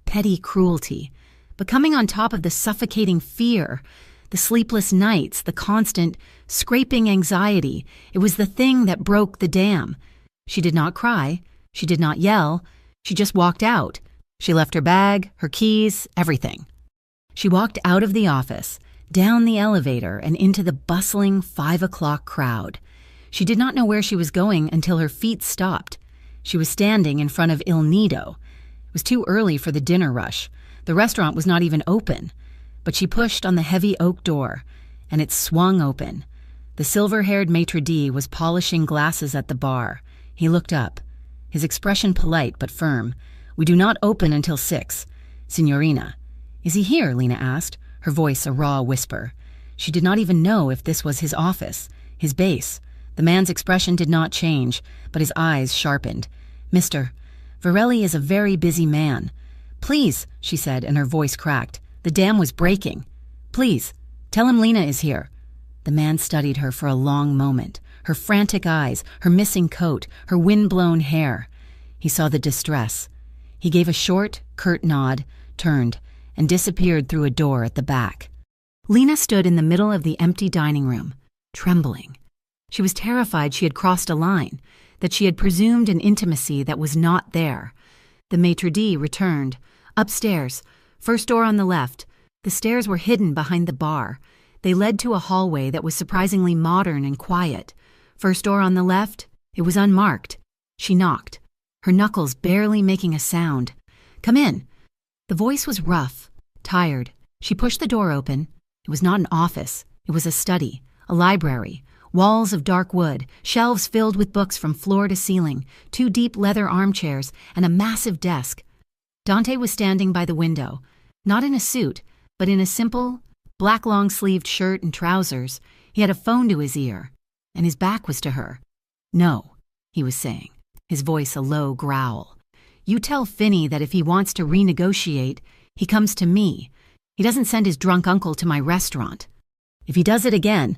petty cruelty, but coming on top of the suffocating fear, the sleepless nights, the constant, scraping anxiety, it was the thing that broke the dam. She did not cry. She did not yell. She just walked out. She left her bag, her keys, everything. She walked out of the office, down the elevator, and into the bustling 5 o'clock crowd. She did not know where she was going until her feet stopped. She was standing in front of Il Nido. It was too early for the dinner rush. The restaurant was not even open. But she pushed on the heavy oak door, and it swung open. The silver-haired maitre d' was polishing glasses at the bar. He looked up, his expression polite but firm. "We do not open until 6. Signorina." "Is he here?" Lena asked, her voice a raw whisper. She did not even know if this was his office, his base. The man's expression did not change, but his eyes sharpened. "Mr. Varelli is a very busy man." "Please," she said, and her voice cracked. "The dam was breaking. Please, tell him Lena is here." The man studied her for a long moment, her frantic eyes, her missing coat, her wind-blown hair. He saw the distress. He gave a short, curt nod, turned, and disappeared through a door at the back. Lena stood in the middle of the empty dining room, trembling. She was terrified she had crossed a line, that she had presumed an intimacy that was not there. The maitre d' returned. "Upstairs. First door on the left." The stairs were hidden behind the bar. They led to a hallway that was surprisingly modern and quiet. First door on the left. It was unmarked. She knocked, her knuckles barely making a sound. "Come in." The voice was rough, tired. She pushed the door open. It was not an office. It was a study, a library. Walls of dark wood, shelves filled with books from floor to ceiling, 2 deep leather armchairs, and a massive desk. Dante was standing by the window, not in a suit, but in a simple, black long-sleeved shirt and trousers. He had a phone to his ear, and his back was to her. "No," he was saying, his voice a low growl. "You tell Finney that if he wants to renegotiate, he comes to me. He doesn't send his drunk uncle to my restaurant. If he does it again,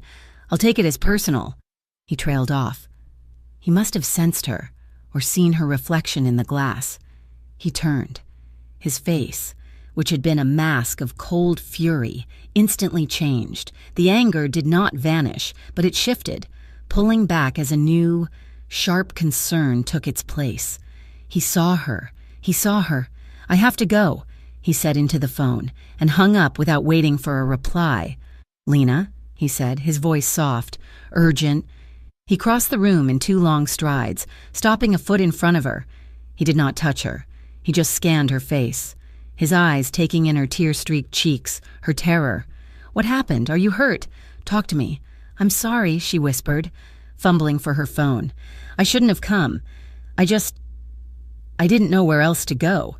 I'll take it as personal." He trailed off. He must have sensed her, or seen her reflection in the glass. He turned. His face, which had been a mask of cold fury, instantly changed. The anger did not vanish, but it shifted, pulling back as a new, sharp concern took its place. He saw her. He saw her. "I have to go," he said into the phone, and hung up without waiting for a reply. "Lena," he said, his voice soft, urgent. He crossed the room in 2 long strides, stopping a foot in front of her. He did not touch her. He just scanned her face, his eyes taking in her tear-streaked cheeks, her terror. "What happened? Are you hurt? Talk to me." "I'm sorry," she whispered, fumbling for her phone. "I shouldn't have come. I didn't know where else to go."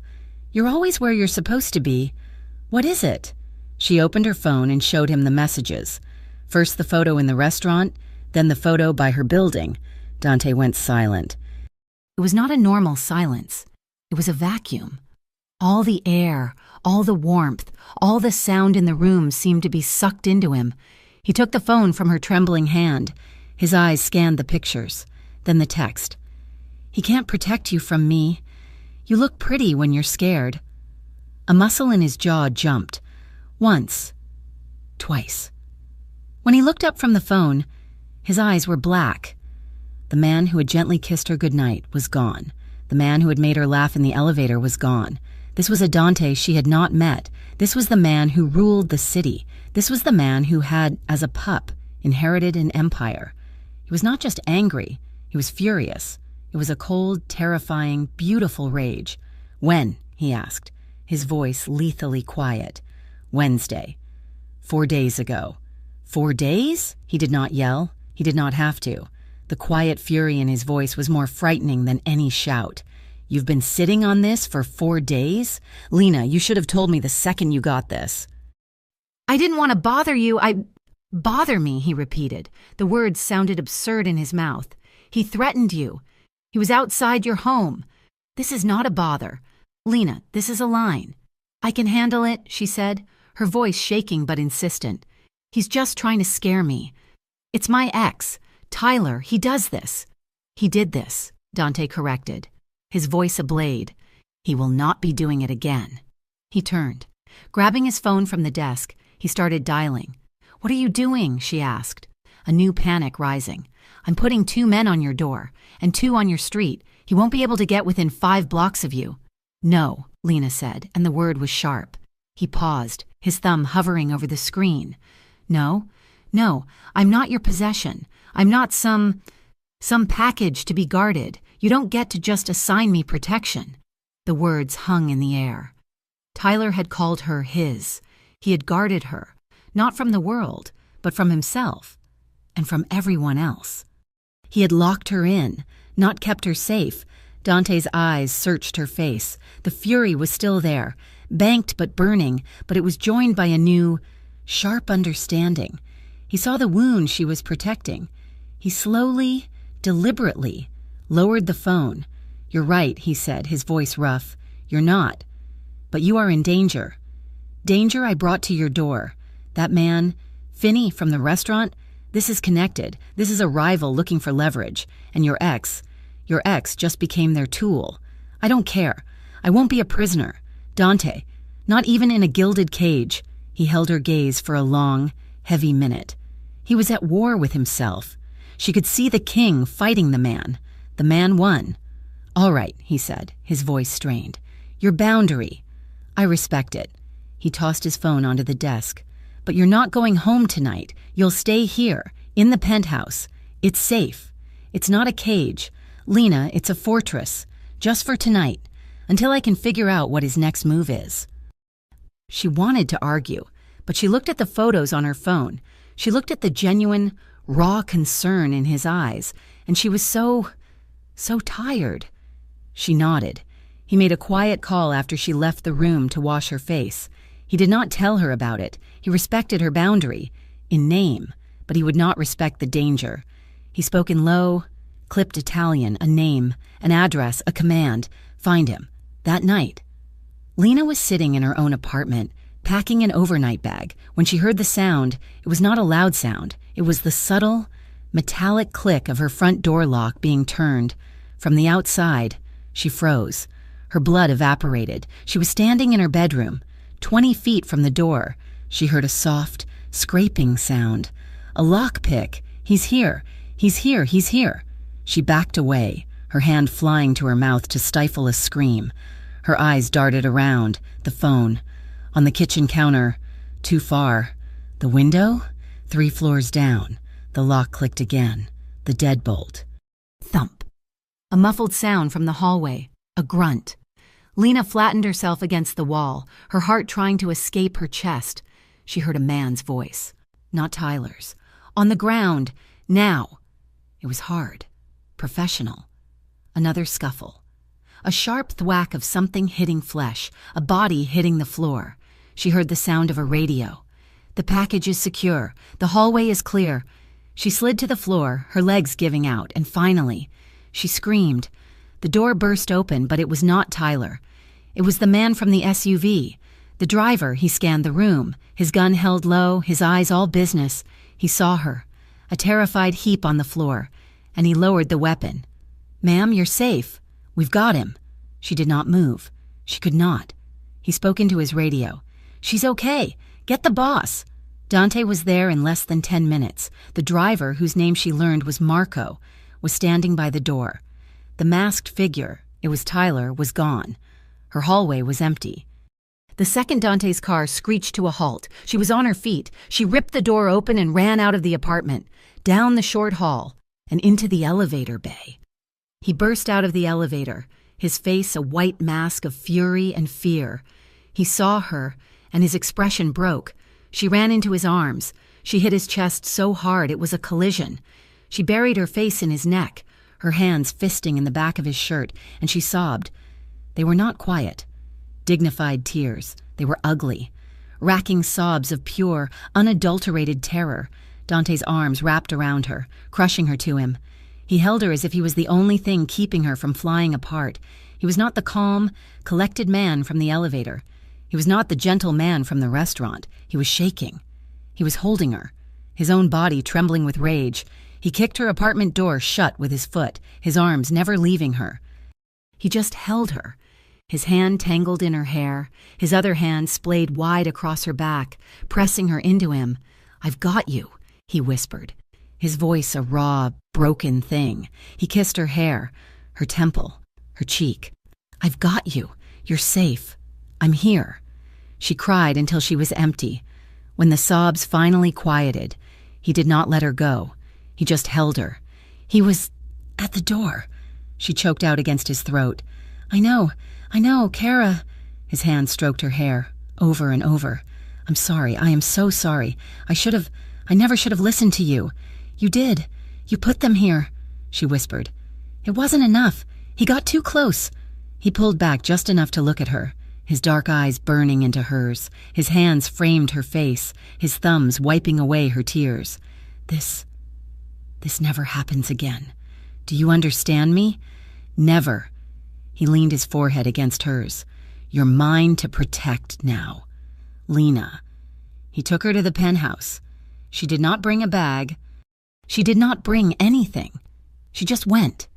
"You're always where you're supposed to be. What is it?" She opened her phone and showed him the messages. First the photo in the restaurant, then the photo by her building. Dante went silent. It was not a normal silence. It was a vacuum. All the air, all the warmth, all the sound in the room seemed to be sucked into him. He took the phone from her trembling hand. His eyes scanned the pictures, then the text. "He can't protect you from me. You look pretty when you're scared." A muscle in his jaw jumped. Once. Twice. When he looked up from the phone, his eyes were black. The man who had gently kissed her goodnight was gone. The man who had made her laugh in the elevator was gone. This was a Dante she had not met. This was the man who ruled the city. This was the man who had, as a pup, inherited an empire. He was not just angry. He was furious. It was a cold, terrifying, beautiful rage. "When?" he asked, his voice lethally quiet. "Wednesday. 4 days ago." 4 days? He did not yell. He did not have to. The quiet fury in his voice was more frightening than any shout. "You've been sitting on this for 4 days? Lena, you should have told me the second you got this." "I didn't want to bother you. Bother me," he repeated. The words sounded absurd in his mouth. "He threatened you. He was outside your home. This is not a bother. Lena, this is a line." "I can handle it," she said, her voice shaking but insistent. "He's just trying to scare me. It's my ex, Tyler. He does this." "He did this," Dante corrected, his voice ablade. "He will not be doing it again." He turned. Grabbing his phone from the desk, he started dialing. "What are you doing?" she asked, a new panic rising. "I'm putting 2 men on your door, and 2 on your street. He won't be able to get within 5 blocks of you." "No," Lena said, and the word was sharp. He paused, his thumb hovering over the screen. No, I'm not your possession. I'm not some package to be guarded. You don't get to just assign me protection." The words hung in the air. Tyler had called her his. He had guarded her, not from the world, but from himself and from everyone else. He had locked her in, not kept her safe. Dante's eyes searched her face. The fury was still there, banked but burning, but it was joined by a new, sharp understanding. He saw the wound she was protecting. He slowly, deliberately, lowered the phone. "You're right," he said, his voice rough. "You're not. But you are in danger. Danger I brought to your door. That man, Finney from the restaurant, this is connected. This is a rival looking for leverage. And your ex just became their tool. I don't care. I won't be a prisoner. Dante, not even in a gilded cage." He held her gaze for a long, heavy minute. He was at war with himself. She could see the king fighting the man. The man won. "All right," he said, his voice strained. "Your boundary. I respect it." He tossed his phone onto the desk. "But you're not going home tonight. You'll stay here, in the penthouse. It's safe. It's not a cage. Lena, it's a fortress. Just for tonight, until I can figure out what his next move is." She wanted to argue, but she looked at the photos on her phone. She looked at the genuine, raw concern in his eyes, and she was so tired. She nodded. He made a quiet call after she left the room to wash her face. He did not tell her about it. He respected her boundary, in name, but he would not respect the danger. He spoke in low, clipped Italian, a name, an address, a command. Find him. That night. Lena was sitting in her own apartment, packing an overnight bag. When she heard the sound, it was not a loud sound. It was the subtle, metallic click of her front door lock being turned. From the outside, she froze. Her blood evaporated. She was standing in her bedroom, 20 feet from the door. She heard a soft, scraping sound. A lockpick. "He's here. He's here. He's here." She backed away, her hand flying to her mouth to stifle a scream. Her eyes darted around. The phone. On the kitchen counter. Too far. The window? 3 floors down. The lock clicked again. The deadbolt. Thump. A muffled sound from the hallway. A grunt. Lena flattened herself against the wall, her heart trying to escape her chest. She heard a man's voice. Not Tyler's. On the ground. Now. It was hard. Professional. Another scuffle. A sharp thwack of something hitting flesh, a body hitting the floor. She heard the sound of a radio. "The package is secure. The hallway is clear." She slid to the floor, her legs giving out, and finally, she screamed. The door burst open, but it was not Tyler. It was the man from the SUV. The driver. He scanned the room, his gun held low, his eyes all business. He saw her, a terrified heap on the floor, and he lowered the weapon. "Ma'am, you're safe. We've got him." She did not move. She could not. He spoke into his radio. "She's okay. Get the boss." Dante was there in less than 10 minutes. The driver, whose name she learned was Marco, was standing by the door. The masked figure, it was Tyler, was gone. Her hallway was empty. The second Dante's car screeched to a halt. She was on her feet. She ripped the door open and ran out of the apartment, down the short hall, and into the elevator bay. He burst out of the elevator, his face a white mask of fury and fear. He saw her, and his expression broke. She ran into his arms. She hit his chest so hard it was a collision. She buried her face in his neck, her hands fisting in the back of his shirt, and she sobbed. They were not quiet. Dignified tears. They were ugly. Racking sobs of pure, unadulterated terror. Dante's arms wrapped around her, crushing her to him. He held her as if he was the only thing keeping her from flying apart. He was not the calm, collected man from the elevator. He was not the gentle man from the restaurant. He was shaking. He was holding her, his own body trembling with rage. He kicked her apartment door shut with his foot, his arms never leaving her. He just held her, his hand tangled in her hair, his other hand splayed wide across her back, pressing her into him. "I've got you," he whispered, his voice a raw, broken thing. He kissed her hair, her temple, her cheek. "I've got you. You're safe. I'm here." She cried until she was empty. When the sobs finally quieted, he did not let her go. He just held her. "He was at the door," she choked out against his throat. I know, Kara." His hand stroked her hair, over and over. "I'm sorry. I am so sorry. I should have I never should have listened to you. You did. You put them here," she whispered. "It wasn't enough. He got too close." He pulled back just enough to look at her, his dark eyes burning into hers. His hands framed her face, his thumbs wiping away her tears. This never happens again. Do you understand me? Never." He leaned his forehead against hers. "You're mine to protect now. Lena." He took her to the penthouse. She did not bring a bag. She did not bring anything. She just went.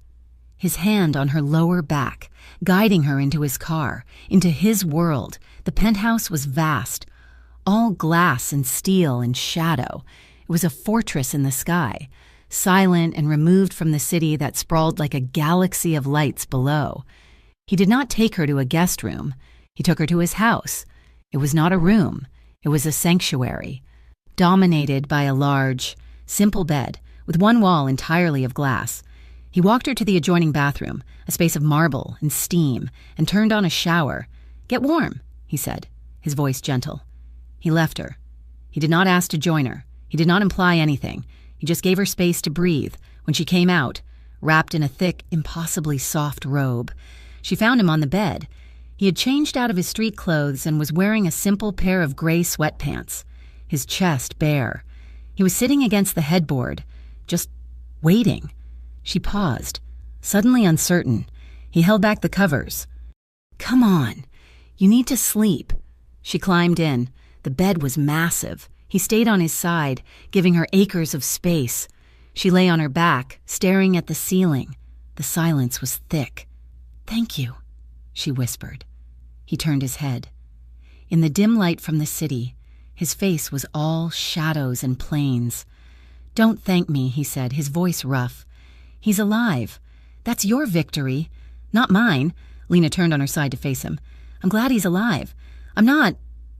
His hand on her lower back, guiding her into his car, into his world. The penthouse was vast, all glass and steel and shadow. It was a fortress in the sky, silent and removed from the city that sprawled like a galaxy of lights below. He did not take her to a guest room. He took her to his house. It was not a room. It was a sanctuary, dominated by a large, simple bed with one wall entirely of glass. He walked her to the adjoining bathroom, a space of marble and steam, and turned on a shower. "Get warm," he said, his voice gentle. He left her. He did not ask to join her. He did not imply anything. He just gave her space to breathe. When she came out, wrapped in a thick, impossibly soft robe, she found him on the bed. He had changed out of his street clothes and was wearing a simple pair of gray sweatpants, his chest bare. He was sitting against the headboard, just waiting. She paused, suddenly uncertain. He held back the covers. "Come on. You need to sleep." She climbed in. The bed was massive. He stayed on his side, giving her acres of space. She lay on her back, staring at the ceiling. The silence was thick. "Thank you," she whispered. He turned his head. In the dim light from the city, his face was all shadows and plains. "Don't thank me," he said, his voice rough. "He's alive. That's your victory, not mine." Lena turned on her side to face him. "I'm glad he's alive. I'm not."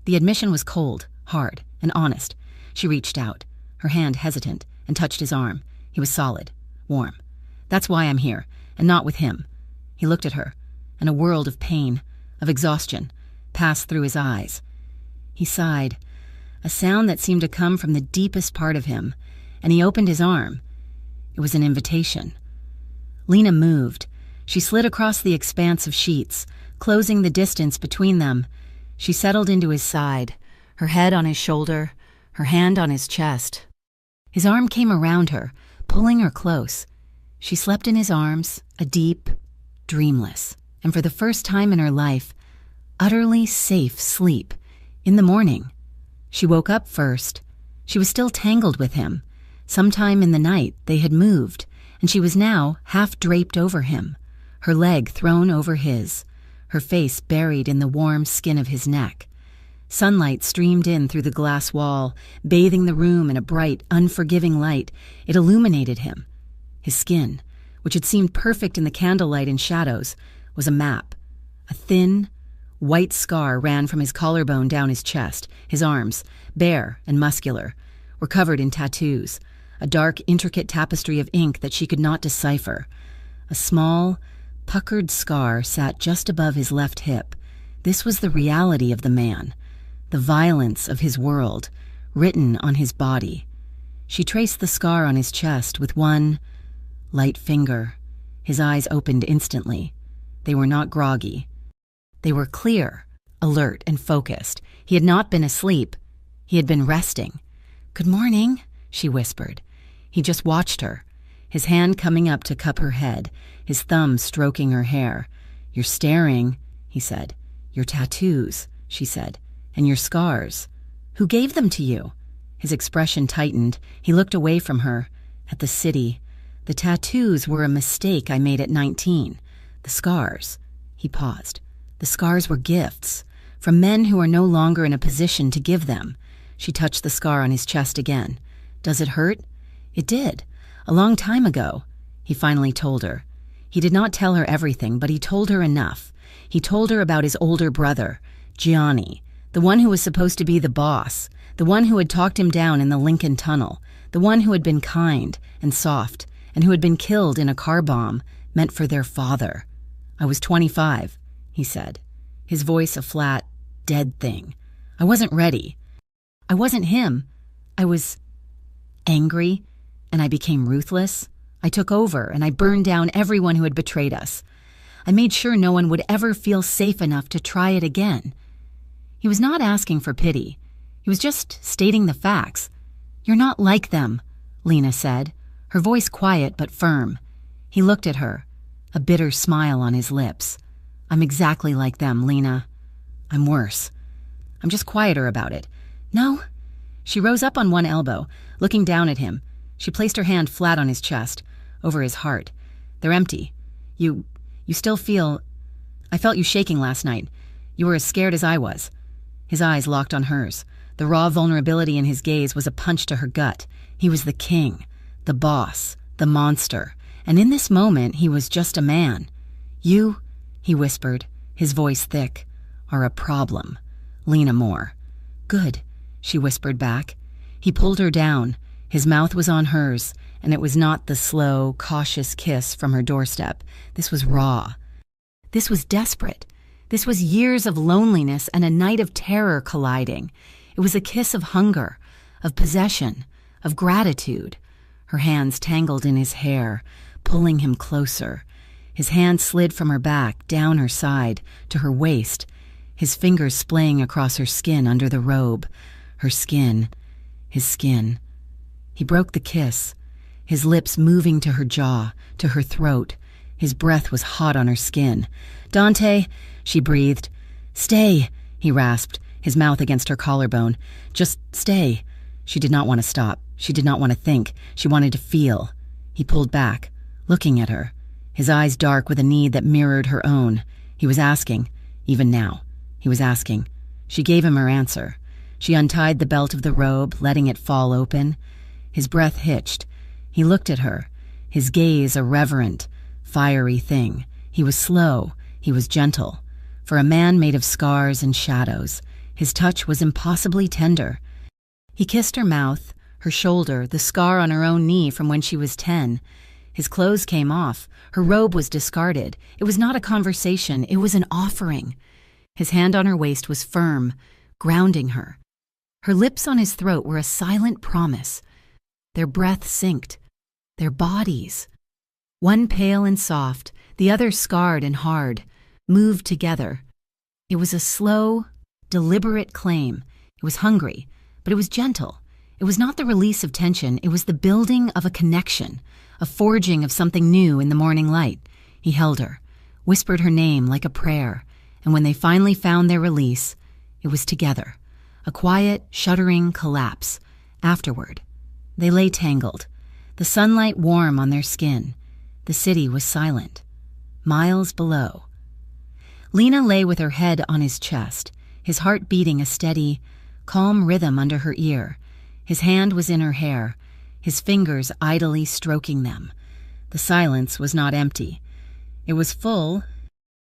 The admission was cold, hard, and honest. She reached out, her hand hesitant, and touched his arm. He was solid, warm. "That's why I'm here, and not with him." He looked at her, and a world of pain, of exhaustion, passed through his eyes. He sighed, a sound that seemed to come from the deepest part of him, and he opened his arm. It was an invitation. Lena moved. She slid across the expanse of sheets, closing the distance between them. She settled into his side, her head on his shoulder, her hand on his chest. His arm came around her, pulling her close. She slept in his arms, a deep, dreamless, and for the first time in her life, utterly safe sleep. In the morning, she woke up first. She was still tangled with him. Sometime in the night, they had moved, and she was now half draped over him, her leg thrown over his, her face buried in the warm skin of his neck. Sunlight streamed in through the glass wall, bathing the room in a bright, unforgiving light. It illuminated him. His skin, which had seemed perfect in the candlelight and shadows, was a map. A thin, white scar ran from his collarbone down his chest. His arms, bare and muscular, were covered in tattoos, a dark, intricate tapestry of ink that she could not decipher. A small, puckered scar sat just above his left hip. This was the reality of the man, the violence of his world, written on his body. She traced the scar on his chest with one light finger. His eyes opened instantly. They were not groggy. They were clear, alert, and focused. He had not been asleep. He had been resting. "Good morning," she whispered. He just watched her, his hand coming up to cup her head, his thumb stroking her hair. "You're staring," he said. "Your tattoos," she said, "and your scars. Who gave them to you?" His expression tightened. He looked away from her, at the city. "The tattoos were a mistake I made at 19. The scars." He paused. "The scars were gifts, from men who are no longer in a position to give them." She touched the scar on his chest again. "Does it hurt?" "It did. A long time ago," he finally told her. He did not tell her everything, but he told her enough. He told her about his older brother, Gianni, the one who was supposed to be the boss, the one who had talked him down in the Lincoln Tunnel, the one who had been kind and soft, and who had been killed in a car bomb meant for their father. "I was 25, he said, his voice a flat, dead thing. "I wasn't ready. I wasn't him. I was angry, and I became ruthless. I took over and I burned down everyone who had betrayed us. I made sure no one would ever feel safe enough to try it again. He was not asking for pity. He was just stating the facts. "You're not like them," Lena said, her voice quiet but firm. He looked at her, a bitter smile on his lips. "I'm exactly like them, Lena. I'm worse. I'm just quieter about it." "No?" She rose up on one elbow, looking down at him. She placed her hand flat on his chest, over his heart. "They're empty. You still feel... I felt you shaking last night. You were as scared as I was." His eyes locked on hers. The raw vulnerability in his gaze was a punch to her gut. He was the king, the boss, the monster, and in this moment he was just a man. "You," he whispered, his voice thick, "are a problem. Lena Moore." "Good," she whispered back. He pulled her down. His mouth was on hers, and it was not the slow, cautious kiss from her doorstep. This was raw. This was desperate. This was years of loneliness and a night of terror colliding. It was a kiss of hunger, of possession, of gratitude. Her hands tangled in his hair, pulling him closer. His hand slid from her back, down her side, to her waist, his fingers splaying across her skin under the robe. Her skin, his skin. He broke the kiss, his lips moving to her jaw, to her throat. His breath was hot on her skin. "Dante," she breathed. "Stay," he rasped, his mouth against her collarbone. "Just stay." She did not want to stop. She did not want to think. She wanted to feel. He pulled back, looking at her, his eyes dark with a need that mirrored her own. He was asking, even now. He was asking. She gave him her answer. She untied the belt of the robe, letting it fall open. His breath hitched. He looked at her, his gaze a reverent, fiery thing. He was slow. He was gentle. For a man made of scars and shadows, his touch was impossibly tender. He kissed her mouth, her shoulder, the scar on her own knee from when she was 10. His clothes came off. Her robe was discarded. It was not a conversation. It was an offering. His hand on her waist was firm, grounding her. Her lips on his throat were a silent promise. Their breath synced. Their bodies, one pale and soft, the other scarred and hard, moved together. It was a slow, deliberate claim. It was hungry, but it was gentle. It was not the release of tension. It was the building of a connection, a forging of something new in the morning light. He held her, whispered her name like a prayer, and when they finally found their release, it was together. A quiet, shuddering collapse. Afterward, they lay tangled, the sunlight warm on their skin. The city was silent. Miles below. Lena lay with her head on his chest, his heart beating a steady, calm rhythm under her ear. His hand was in her hair, his fingers idly stroking them. The silence was not empty. It was full.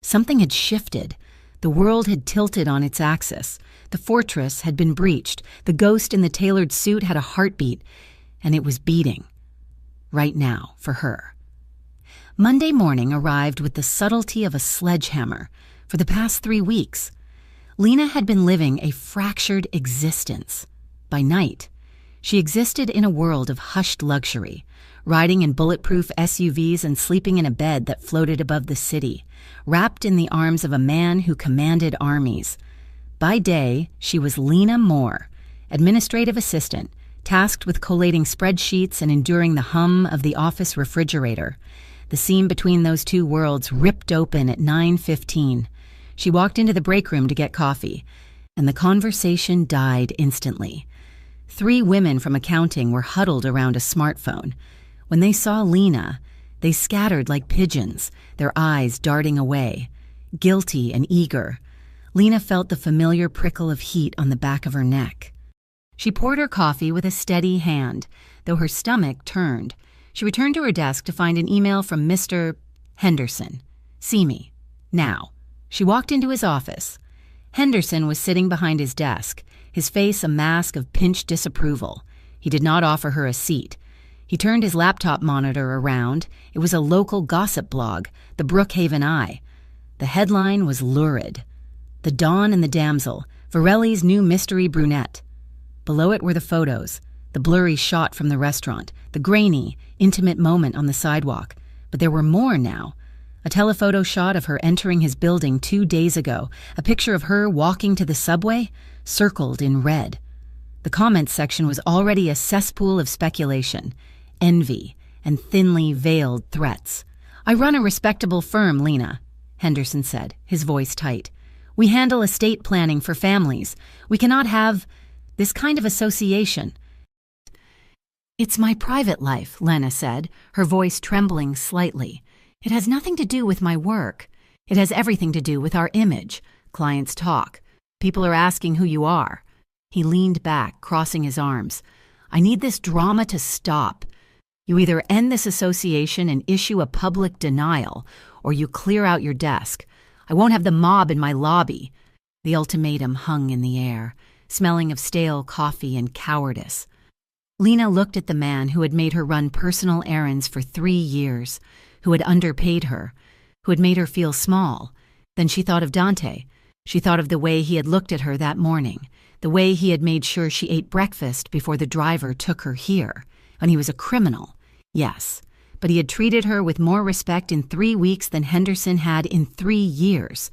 Something had shifted. The world had tilted on its axis. The fortress had been breached. The ghost in the tailored suit had a heartbeat, and it was beating. Right now, for her. Monday morning arrived with the subtlety of a sledgehammer. For the past 3 weeks, Lena had been living a fractured existence. By night, she existed in a world of hushed luxury, riding in bulletproof SUVs and sleeping in a bed that floated above the city, wrapped in the arms of a man who commanded armies. By day, she was Lena Moore, administrative assistant, tasked with collating spreadsheets and enduring the hum of the office refrigerator. The seam between those two worlds ripped open at 9:15. She walked into the break room to get coffee, and the conversation died instantly. 3 women from accounting were huddled around a smartphone. When they saw Lena, they scattered like pigeons, their eyes darting away. Guilty and eager, Lena felt the familiar prickle of heat on the back of her neck. She poured her coffee with a steady hand, though her stomach turned. She returned to her desk to find an email from Mr. Henderson. "See me. Now." She walked into his office. Henderson was sitting behind his desk, his face a mask of pinched disapproval. He did not offer her a seat. He turned his laptop monitor around. It was a local gossip blog, the Brookhaven Eye. The headline was lurid. "The Dawn and the Damsel, Varelli's new mystery brunette." Below it were the photos, the blurry shot from the restaurant, the grainy, intimate moment on the sidewalk. But there were more now. A telephoto shot of her entering his building 2 days ago, a picture of her walking to the subway, circled in red. The comments section was already a cesspool of speculation, envy, and thinly veiled threats. "I run a respectable firm, Lena," Henderson said, his voice tight. "We handle estate planning for families. We cannot have this kind of association." "It's my private life," Lena said, her voice trembling slightly. "It has nothing to do with my work. It has everything to do with our image. Clients talk. People are asking who you are." He leaned back, crossing his arms. "I need this drama to stop. You either end this association and issue a public denial, or you clear out your desk. I won't have the mob in my lobby." The ultimatum hung in the air, smelling of stale coffee and cowardice. Lena looked at the man who had made her run personal errands for 3 years, who had underpaid her, who had made her feel small. Then she thought of Dante. She thought of the way he had looked at her that morning, the way he had made sure she ate breakfast before the driver took her here. And he was a criminal, yes, but he had treated her with more respect in 3 weeks than Henderson had in 3 years.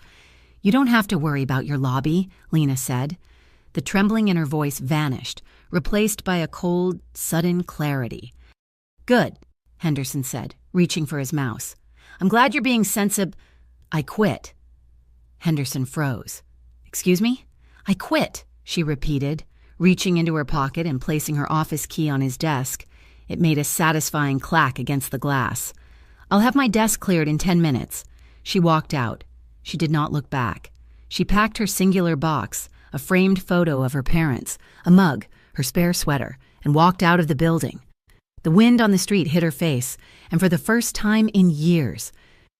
"You don't have to worry about your lobby," Lena said. The trembling in her voice vanished, replaced by a cold, sudden clarity. "Good," Henderson said, reaching for his mouse. "I'm glad you're being sensible." "I quit." Henderson froze. "Excuse me?" "I quit," she repeated, reaching into her pocket and placing her office key on his desk. It made a satisfying clack against the glass. "I'll have my desk cleared in 10 minutes. She walked out. She did not look back. She packed her singular box, a framed photo of her parents, a mug, her spare sweater, and walked out of the building. The wind on the street hit her face, and for the first time in years,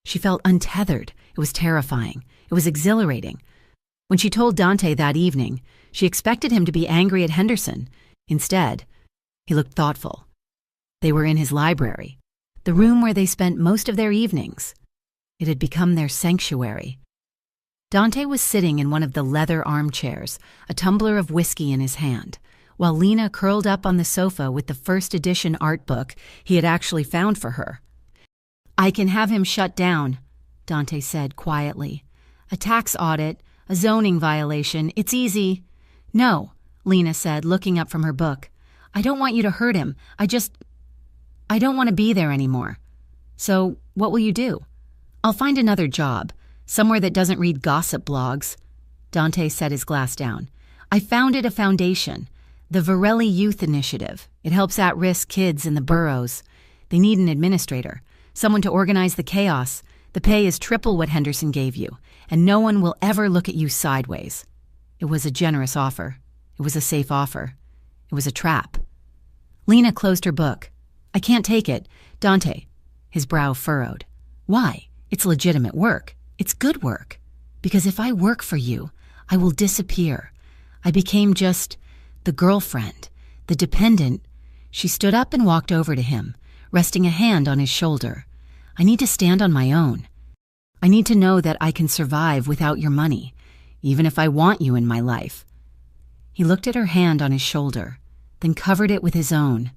she felt untethered. It was terrifying. It was exhilarating. When she told Dante that evening, she expected him to be angry at Henderson. Instead, he looked thoughtful. They were in his library, the room where they spent most of their evenings. It had become their sanctuary. Dante was sitting in one of the leather armchairs, a tumbler of whiskey in his hand, while Lena curled up on the sofa with the first edition art book he had actually found for her. "I can have him shut down," Dante said quietly. "A tax audit, a zoning violation, it's easy." "No," Lena said, looking up from her book. "I don't want you to hurt him. I don't want to be there anymore." "So, what will you do?" "I'll find another job, somewhere that doesn't read gossip blogs." Dante set his glass down. "I founded a foundation, the Varelli Youth Initiative. It helps at-risk kids in the boroughs. They need an administrator, someone to organize the chaos. The pay is triple what Henderson gave you, and no one will ever look at you sideways." It was a generous offer. It was a safe offer. It was a trap. Lena closed her book. "I can't take it. Dante." His brow furrowed. "Why? It's legitimate work. It's good work. Because if I work for you, I will disappear. I became just the girlfriend, the dependent." She stood up and walked over to him, resting a hand on his shoulder. "I need to stand on my own. I need to know that I can survive without your money, even if I want you in my life." He looked at her hand on his shoulder, then covered it with his own.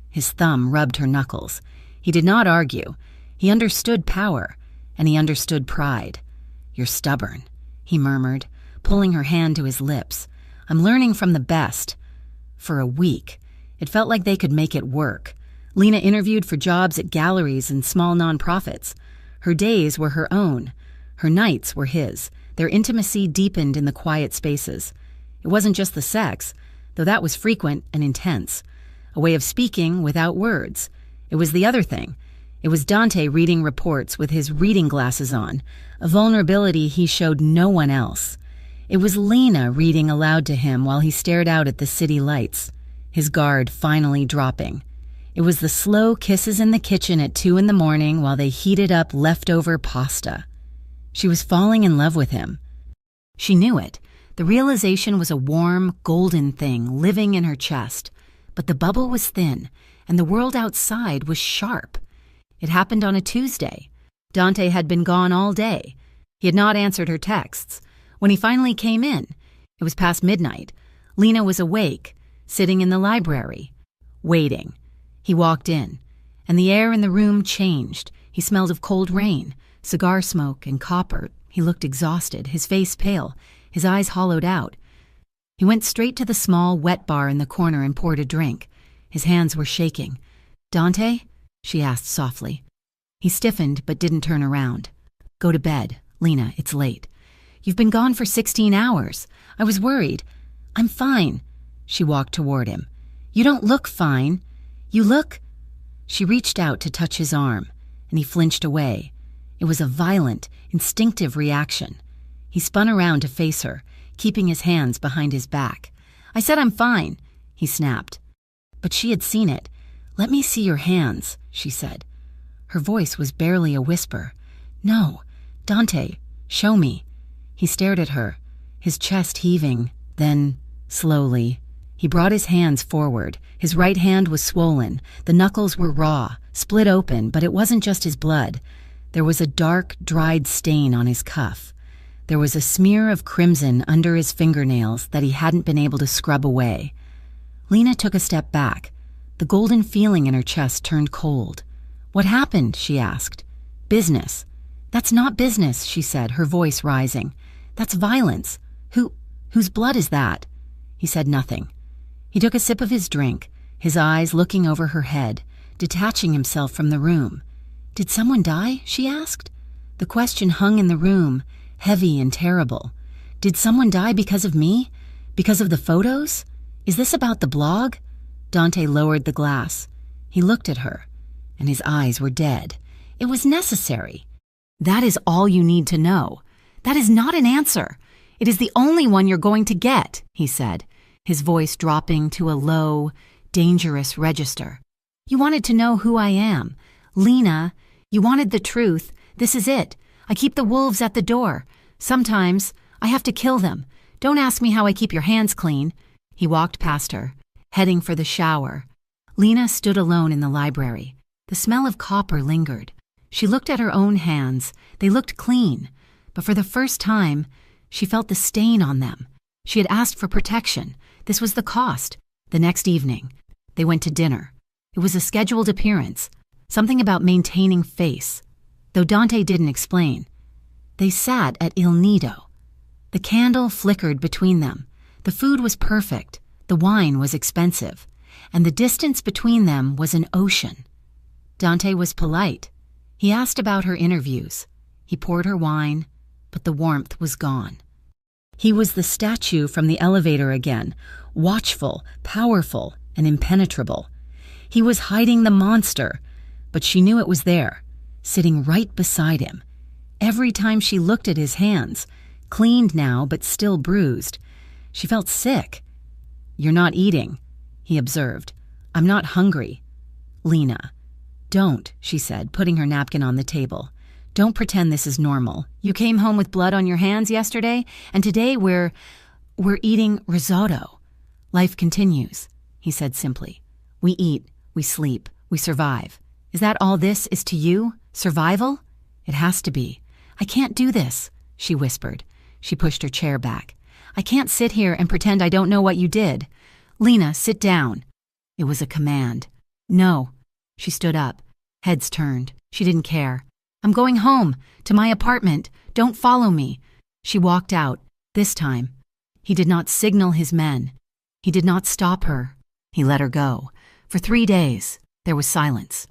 His thumb rubbed her knuckles. He did not argue. He understood power, and he understood pride. "You're stubborn," he murmured, pulling her hand to his lips. "I'm learning from the best." For a week, it felt like they could make it work. Lena interviewed for jobs at galleries and small nonprofits. Her days were her own. Her nights were his. Their intimacy deepened in the quiet spaces. It wasn't just the sex, though that was frequent and intense. A way of speaking without words. It was the other thing. It was Dante reading reports with his reading glasses on, a vulnerability he showed no one else. It was Lena reading aloud to him while he stared out at the city lights, his guard finally dropping. It was the slow kisses in the kitchen at 2 a.m. while they heated up leftover pasta. She was falling in love with him. She knew it. The realization was a warm, golden thing living in her chest. But the bubble was thin, and the world outside was sharp. It happened on a Tuesday. Dante had been gone all day. He had not answered her texts. When he finally came in, it was past midnight. Lena was awake, sitting in the library, waiting. He walked in, and the air in the room changed. He smelled of cold rain, cigar smoke, and copper. He looked exhausted, his face pale, his eyes hollowed out. He went straight to the small, wet bar in the corner and poured a drink. His hands were shaking. "Dante?" she asked softly. He stiffened but didn't turn around. "Go to bed. Lena, it's late. You've been gone for 16 hours. I was worried." "I'm fine." She walked toward him. "You don't look fine. You look—" She reached out to touch his arm, and he flinched away. It was a violent, instinctive reaction. He spun around to face her, keeping his hands behind his back. "I said I'm fine," he snapped. But she had seen it. "Let me see your hands," she said. Her voice was barely a whisper. "No, Dante, show me." He stared at her, his chest heaving. Then, slowly, he brought his hands forward. His right hand was swollen. The knuckles were raw, split open, but it wasn't just his blood. There was a dark, dried stain on his cuff. There was a smear of crimson under his fingernails that he hadn't been able to scrub away. Lena took a step back. The golden feeling in her chest turned cold. "What happened?" she asked. "Business." "That's not business," she said, her voice rising. "That's violence. Whose blood is that?" He said nothing. He took a sip of his drink, his eyes looking over her head, detaching himself from the room. "Did someone die?" she asked. The question hung in the room, heavy and terrible. "Did someone die because of me? Because of the photos? Is this about the blog?" Dante lowered the glass. He looked at her, and his eyes were dead. "It was necessary." "That is all you need to know. That is not an answer. It is the only one you're going to get," he said, his voice dropping to a low, dangerous register. "You wanted to know who I am. Lena, you wanted the truth. This is it. I keep the wolves at the door. Sometimes I have to kill them. Don't ask me how I keep your hands clean." He walked past her, heading for the shower. Lena stood alone in the library. The smell of copper lingered. She looked at her own hands. They looked clean, but for the first time, she felt the stain on them. She had asked for protection. This was the cost. The next evening, they went to dinner. It was a scheduled appearance, something about maintaining face, though Dante didn't explain. They sat at Il Nido. The candle flickered between them. The food was perfect. The wine was expensive, and the distance between them was an ocean. Dante was polite. He asked about her interviews. He poured her wine, but the warmth was gone. He was the statue from the elevator again, watchful, powerful, and impenetrable. He was hiding the monster, but she knew it was there, sitting right beside him. Every time she looked at his hands, cleaned now but still bruised, she felt sick. "You're not eating," he observed. "I'm not hungry." "Lena, don't," she said, putting her napkin on the table. "Don't pretend this is normal. You came home with blood on your hands yesterday, and today we're eating risotto. Life continues," he said simply. "We eat, we sleep, we survive. Is that all this is to you? Survival? It has to be. I can't do this," she whispered. She pushed her chair back. "I can't sit here and pretend I don't know what you did. Lena, sit down." It was a command. "No." She stood up, heads turned. She didn't care. "I'm going home, to my apartment. Don't follow me." She walked out, this time. He did not signal his men. He did not stop her. He let her go. For 3 days, there was silence.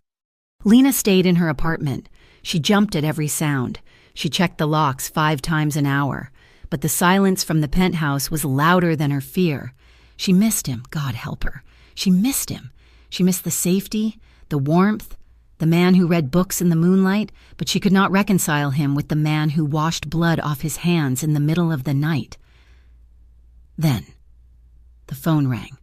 Lena stayed in her apartment. She jumped at every sound. She checked the locks 5 times an hour. But the silence from the penthouse was louder than her fear. She missed him, God help her. She missed him. She missed the safety, the warmth, the man who read books in the moonlight, but she could not reconcile him with the man who washed blood off his hands in the middle of the night. Then, the phone rang.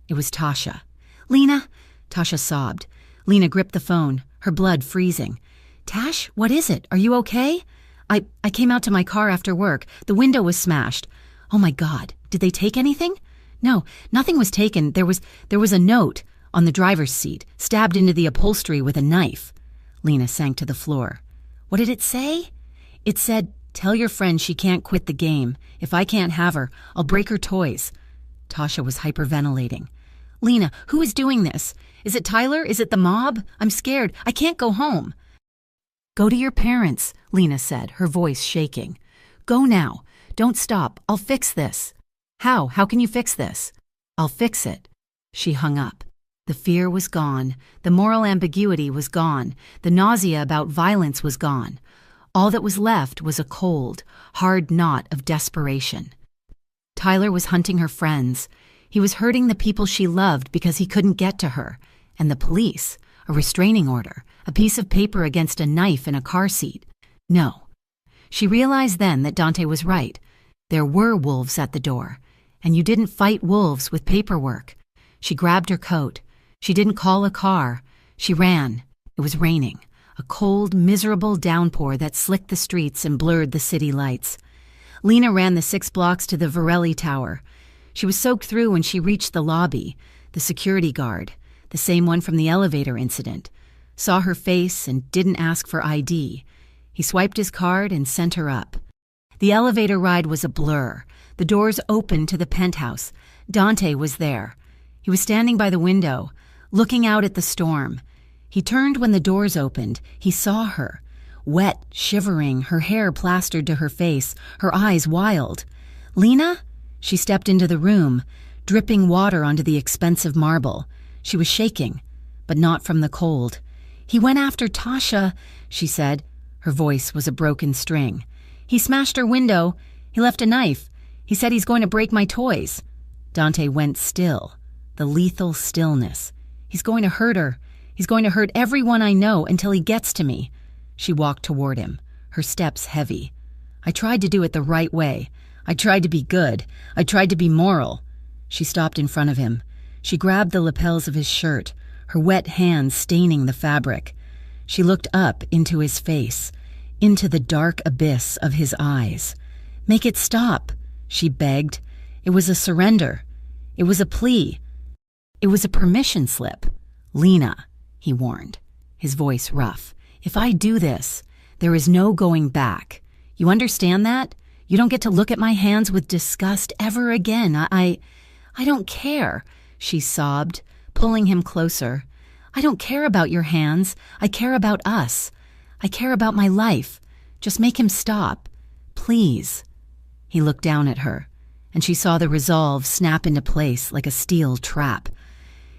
It was Tasha. "Lena," Tasha sobbed. Lena gripped the phone, her blood freezing. "Tash, what is it? Are you okay?" I came out to my car after work. The window was smashed." "Oh my God, did they take anything?" "No, nothing was taken. There was a note on the driver's seat, stabbed into the upholstery with a knife." Lena sank to the floor. "What did it say?" "It said, 'Tell your friend she can't quit the game. If I can't have her, I'll break her toys.'" Tasha was hyperventilating. Lena, who is doing this? Is it Tyler? Is it the mob? I'm scared. I can't go home. Go to your parents, Lena said, her voice shaking. Go now. Don't stop. I'll fix this. How? How can you fix this? I'll fix it. She hung up. The fear was gone. The moral ambiguity was gone. The nausea about violence was gone. All that was left was a cold, hard knot of desperation. Tyler was hunting her friends. He was hurting the people she loved because he couldn't get to her. And the police, a restraining order, a piece of paper against a knife in a car seat. No. She realized then that Dante was right. There were wolves at the door, and you didn't fight wolves with paperwork. She grabbed her coat. She didn't call a car. She ran. It was raining, a cold, miserable downpour that slicked the streets and blurred the city lights. Lena ran the 6 blocks to the Varelli Tower. She was soaked through when she reached the lobby. The security guard, the same one from the elevator incident, saw her face and didn't ask for ID. He swiped his card and sent her up. The elevator ride was a blur. The doors opened to the penthouse. Dante was there. He was standing by the window, looking out at the storm. He turned when the doors opened. He saw her, wet, shivering, her hair plastered to her face, her eyes wild. Lena? She stepped into the room, dripping water onto the expensive marble. She was shaking, but not from the cold. He went after Tasha, she said. Her voice was a broken string. He smashed her window. He left a knife. He said he's going to break my toys. Dante went still, the lethal stillness. He's going to hurt her. He's going to hurt everyone I know until he gets to me. She walked toward him, her steps heavy. I tried to do it the right way. I tried to be good. I tried to be moral. She stopped in front of him. She grabbed the lapels of his shirt, her wet hands staining the fabric. She looked up into his face, into the dark abyss of his eyes. Make it stop, she begged. It was a surrender. It was a plea. It was a permission slip. Lena, he warned, his voice rough. If I do this, there is no going back. You understand that? You don't get to look at my hands with disgust ever again. I don't care, she sobbed, pulling him closer. I don't care about your hands. I care about us. I care about my life. Just make him stop. Please. He looked down at her, and she saw the resolve snap into place like a steel trap.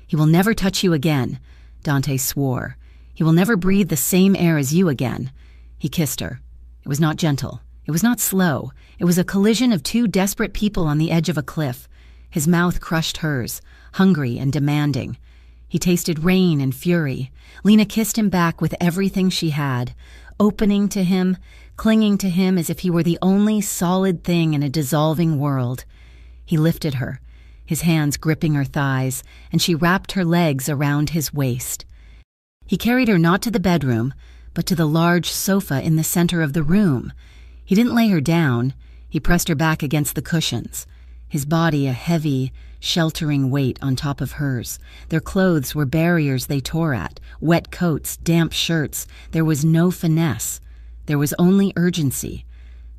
He will never touch you again, Dante swore. He will never breathe the same air as you again. He kissed her. It was not gentle. It was not slow. It was a collision of 2 desperate people on the edge of a cliff. His mouth crushed hers, hungry and demanding. He tasted rain and fury. Lena kissed him back with everything she had, opening to him, clinging to him as if he were the only solid thing in a dissolving world. He lifted her, his hands gripping her thighs, and she wrapped her legs around his waist. He carried her not to the bedroom, but to the large sofa in the center of the room. He didn't lay her down. He pressed her back against the cushions, his body a heavy, sheltering weight on top of hers. Their clothes were barriers they tore at, wet coats, damp shirts. There was no finesse. There was only urgency,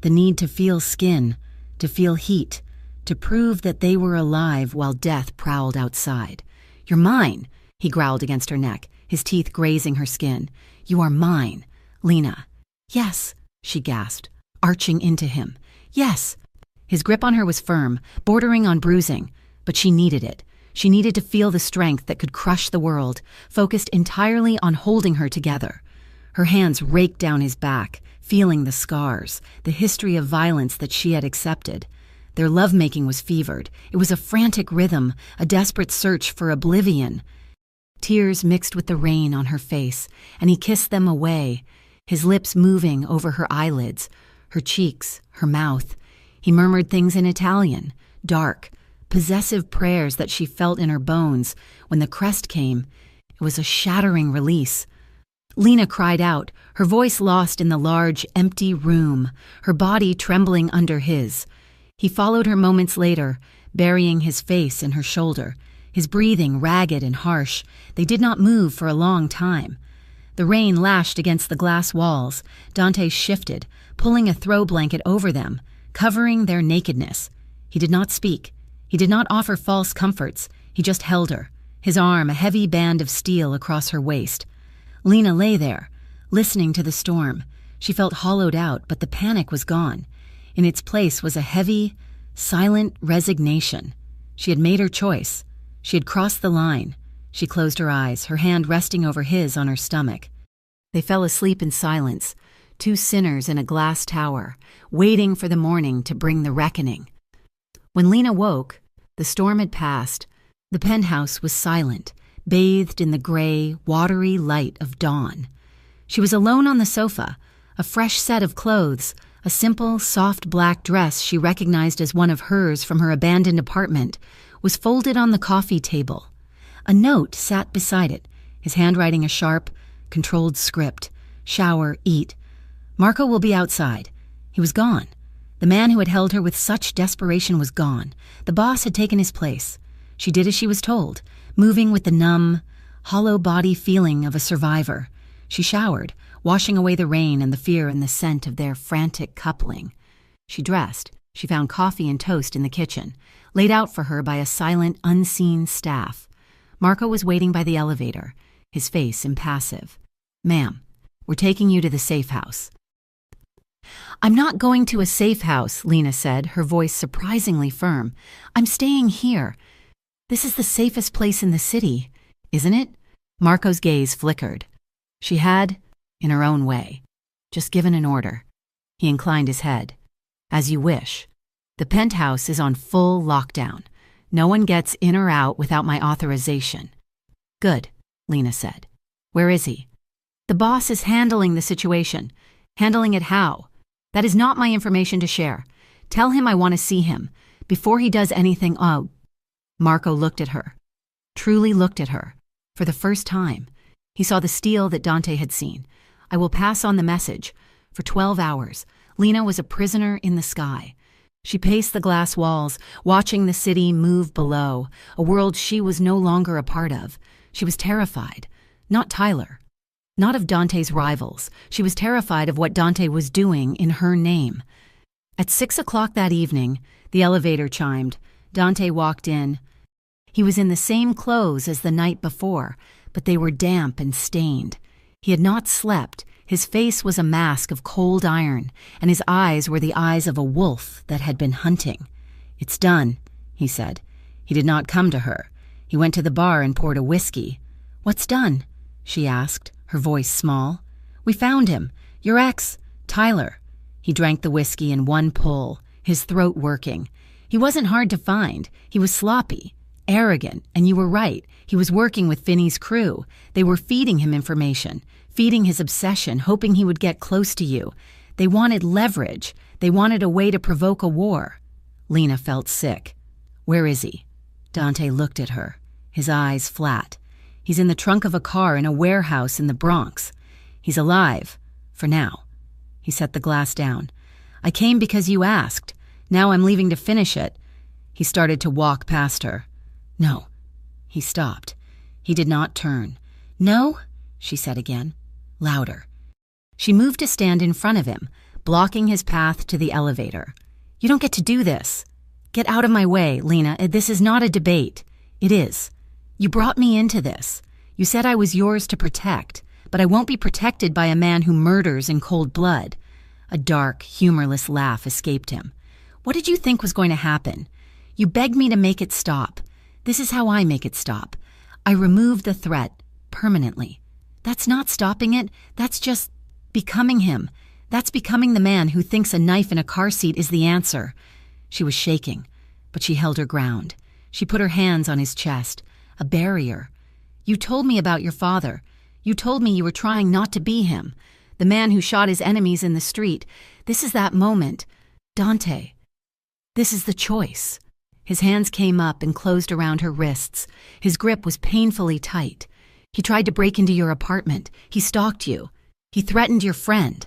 the need to feel skin, to feel heat, to prove that they were alive while death prowled outside. You're mine, he growled against her neck, his teeth grazing her skin. You are mine, Lena. Yes, she gasped, arching into him. Yes. His grip on her was firm, bordering on bruising, but she needed it. She needed to feel the strength that could crush the world, focused entirely on holding her together. Her hands raked down his back, feeling the scars, the history of violence that she had accepted. Their lovemaking was fevered. It was a frantic rhythm, a desperate search for oblivion. Tears mixed with the rain on her face, and he kissed them away, his lips moving over her eyelids, her cheeks, her mouth. He murmured things in Italian, dark, possessive prayers that she felt in her bones. When the crest came, it was a shattering release. Lena cried out, her voice lost in the large, empty room, her body trembling under his. He followed her moments later, burying his face in her shoulder, his breathing ragged and harsh. They did not move for a long time. The rain lashed against the glass walls. Dante shifted, pulling a throw blanket over them, covering their nakedness. He did not speak. He did not offer false comforts. He just held her, his arm a heavy band of steel across her waist. Lena lay there, listening to the storm. She felt hollowed out, but the panic was gone. In its place was a heavy, silent resignation. She had made her choice. She had crossed the line. She closed her eyes, her hand resting over his on her stomach. They fell asleep in silence, two sinners in a glass tower, waiting for the morning to bring the reckoning. When Lena woke, the storm had passed. The penthouse was silent, bathed in the gray, watery light of dawn. She was alone on the sofa, a fresh set of clothes, a simple, soft black dress she recognized as one of hers from her abandoned apartment, was folded on the coffee table. A note sat beside it, his handwriting a sharp, controlled script. Shower, eat. Marco will be outside. He was gone. The man who had held her with such desperation was gone. The boss had taken his place. She did as she was told, moving with the numb, hollow body feeling of a survivor. She showered, washing away the rain and the fear and the scent of their frantic coupling. She dressed. She found coffee and toast in the kitchen, laid out for her by a silent, unseen staff. Marco was waiting by the elevator, his face impassive. "Ma'am, we're taking you to the safe house." "I'm not going to a safe house," Lena said, her voice surprisingly firm. "I'm staying here. This is the safest place in the city, isn't it?" Marco's gaze flickered. She had, in her own way, just given an order. He inclined his head. "As you wish. The penthouse is on full lockdown. No one gets in or out without my authorization." "Good," Lena said. "Where is he?" "The boss is handling the situation." "Handling it how?" "That is not my information to share. Tell him I want to see him. Before he does anything, oh." Marco looked at her. Truly looked at her. For the first time. He saw the steel that Dante had seen. "I will pass on the message." For 12 hours, Lena was a prisoner in the sky. She paced the glass walls, watching the city move below, a world she was no longer a part of. She was terrified. Not Tyler. Not of Dante's rivals. She was terrified of what Dante was doing in her name. At 6 o'clock that evening, the elevator chimed. Dante walked in. He was in the same clothes as the night before, but they were damp and stained. He had not slept. His face was a mask of cold iron, and his eyes were the eyes of a wolf that had been hunting. "It's done," he said. He did not come to her. He went to the bar and poured a whiskey. "What's done?" she asked, her voice small. "We found him. Your ex, Tyler." He drank the whiskey in one pull, his throat working. He wasn't hard to find. He was sloppy, arrogant, and you were right. He was working with Finney's crew. They were feeding him information, feeding his obsession, hoping he would get close to you. They wanted leverage. They wanted a way to provoke a war. Lena felt sick. "Where is he?" Dante looked at her, his eyes flat. "He's in the trunk of a car in a warehouse in the Bronx. He's alive, for now." He set the glass down. "I came because you asked. Now I'm leaving to finish it." He started to walk past her. "No." He stopped. He did not turn. "No?" she said again, louder. She moved to stand in front of him, blocking his path to the elevator. "You don't get to do this." "Get out of my way, Lena. This is not a debate." "It is. You brought me into this. You said I was yours to protect, but I won't be protected by a man who murders in cold blood." A dark, humorless laugh escaped him. "What did you think was going to happen? You begged me to make it stop. This is how I make it stop. I removed the threat, permanently. That's not stopping it. That's just becoming him. That's becoming the man who thinks a knife in a car seat is the answer." She was shaking, but she held her ground. She put her hands on his chest. A barrier. "You told me about your father. You told me you were trying not to be him. The man who shot his enemies in the street. This is that moment. Dante. This is the choice." His hands came up and closed around her wrists. His grip was painfully tight. "He tried to break into your apartment. He stalked you. He threatened your friend."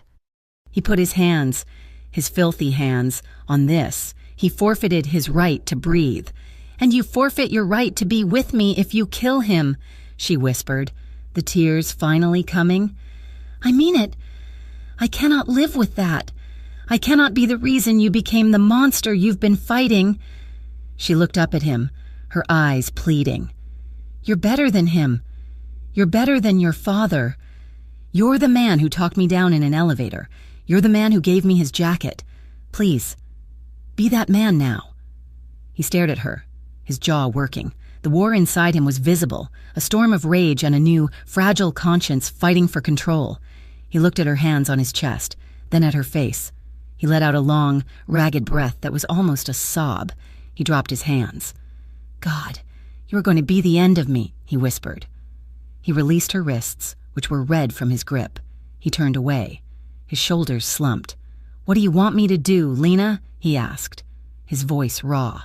He put his hands, his filthy hands, on this. He forfeited his right to breathe. "And you forfeit your right to be with me if you kill him," she whispered, the tears finally coming. "I mean it. I cannot live with that. I cannot be the reason you became the monster you've been fighting." She looked up at him, her eyes pleading. "You're better than him. You're better than your father. You're the man who talked me down in an elevator. You're the man who gave me his jacket. Please, be that man now." He stared at her, his jaw working. The war inside him was visible, a storm of rage and a new, fragile conscience fighting for control. He looked at her hands on his chest, then at her face. He let out a long, ragged breath that was almost a sob. He dropped his hands. "God, you're going to be the end of me," he whispered. He released her wrists, which were red from his grip. He turned away. His shoulders slumped. "What do you want me to do, Lena?" he asked, his voice raw.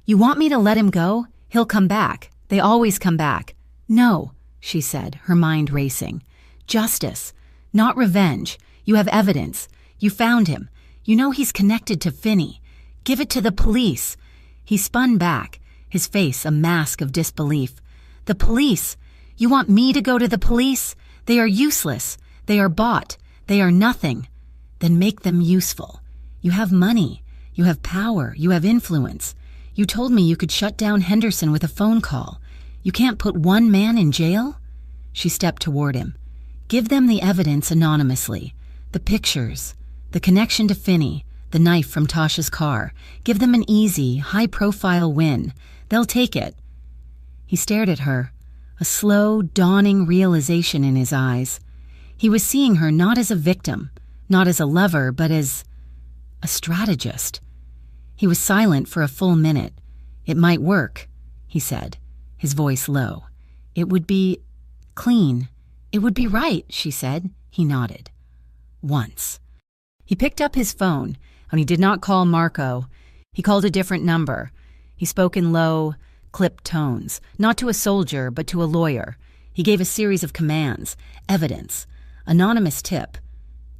"You want me to let him go? He'll come back. They always come back." "No," she said, her mind racing. "Justice, not revenge. You have evidence. You found him. You know he's connected to Finney. Give it to the police." He spun back, his face a mask of disbelief. "The police? You want me to go to the police? They are useless. They are bought. They are nothing. Then make them useful. You have money. You have power. You have influence. You told me you could shut down Henderson with a phone call. You can't put one man in jail?" She stepped toward him. "Give them the evidence anonymously. The pictures, the connection to Finney, the knife from Tasha's car. Give them an easy, high-profile win. They'll take it." He stared at her, a slow, dawning realization in his eyes. He was seeing her not as a victim, not as a lover, but as a strategist. He was silent for a full minute. "It might work," he said, his voice low. "It would be clean. It would be right," she said. He nodded. "Once." He picked up his phone, and he did not call Marco. He called a different number. He spoke in low, clipped tones, not to a soldier, but to a lawyer. He gave a series of commands: evidence, anonymous tip,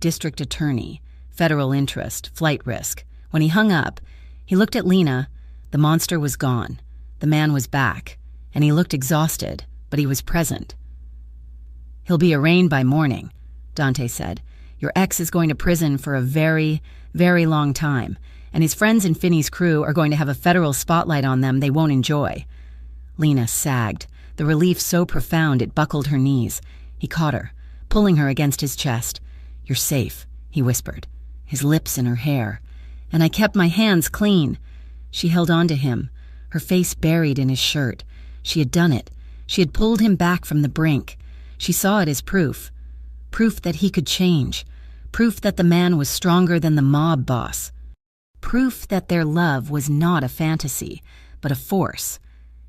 district attorney, federal interest, flight risk. When he hung up, he looked at Lena. The monster was gone. The man was back, and he looked exhausted, but he was present. "He'll be arraigned by morning," Dante said. "Your ex is going to prison for a very, very long time, and his friends in Finney's crew are going to have a federal spotlight on them they won't enjoy." Lena sagged, the relief so profound it buckled her knees. He caught her, pulling her against his chest. "You're safe," he whispered, his lips in her hair. "And I kept my hands clean." She held on to him, her face buried in his shirt. She had done it. She had pulled him back from the brink. She saw it as proof. Proof that he could change. Proof that the man was stronger than the mob boss. Proof that their love was not a fantasy, but a force.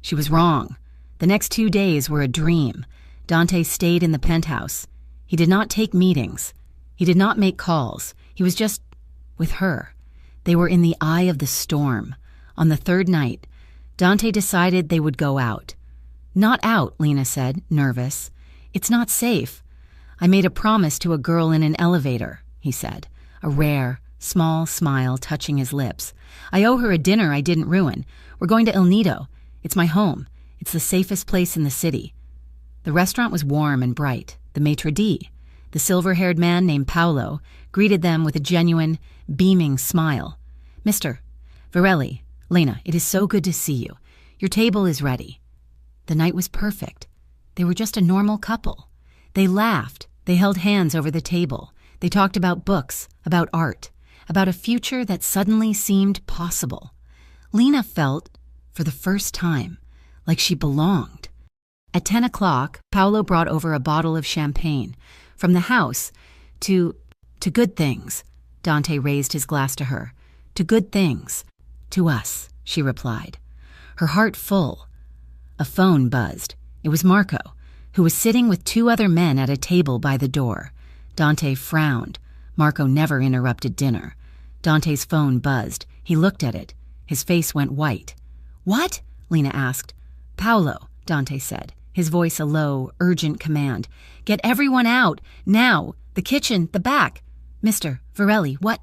She was wrong. The next 2 days were a dream. Dante stayed in the penthouse. He did not take meetings. He did not make calls. He was just with her. They were in the eye of the storm. On the third night, Dante decided they would go out. "Not out," Lena said, nervous. "It's not safe." "I made a promise to a girl in an elevator," he said, a rare, small smile touching his lips. "I owe her a dinner I didn't ruin. We're going to El Nido. It's my home. It's the safest place in the city." The restaurant was warm and bright. The maitre d', the silver-haired man named Paolo, greeted them with a genuine, beaming smile. "Mr. Varelli, Lena, it is so good to see you. Your table is ready." The night was perfect. They were just a normal couple. They laughed. They held hands over the table. They talked about books, about art, about a future that suddenly seemed possible. Lena felt, for the first time, like she belonged. At 10 o'clock, Paolo brought over a bottle of champagne. From the house, to good things. Dante raised his glass to her. "To good things. To us," she replied, her heart full. A phone buzzed. It was Marco, who was sitting with 2 other men at a table by the door. Dante frowned. Marco never interrupted dinner. Dante's phone buzzed. He looked at it. His face went white. "What?" Lena asked. "Paolo," Dante said, his voice a low, urgent command. "Get everyone out, now! The kitchen, the back!" "Mr. Varelli, what?"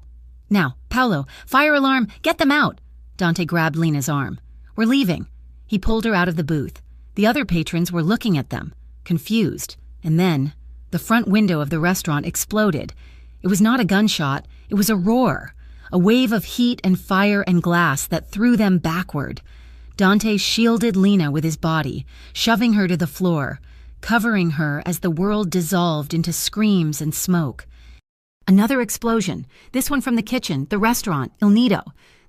"Now, Paolo, fire alarm, get them out!" Dante grabbed Lena's arm. "We're leaving." He pulled her out of the booth. The other patrons were looking at them, confused. And then, the front window of the restaurant exploded. It was not a gunshot, it was a roar. A wave of heat and fire and glass that threw them backward. Dante shielded Lena with his body, shoving her to the floor, covering her as the world dissolved into screams and smoke. Another explosion, this one from the kitchen, the restaurant, Il Nido.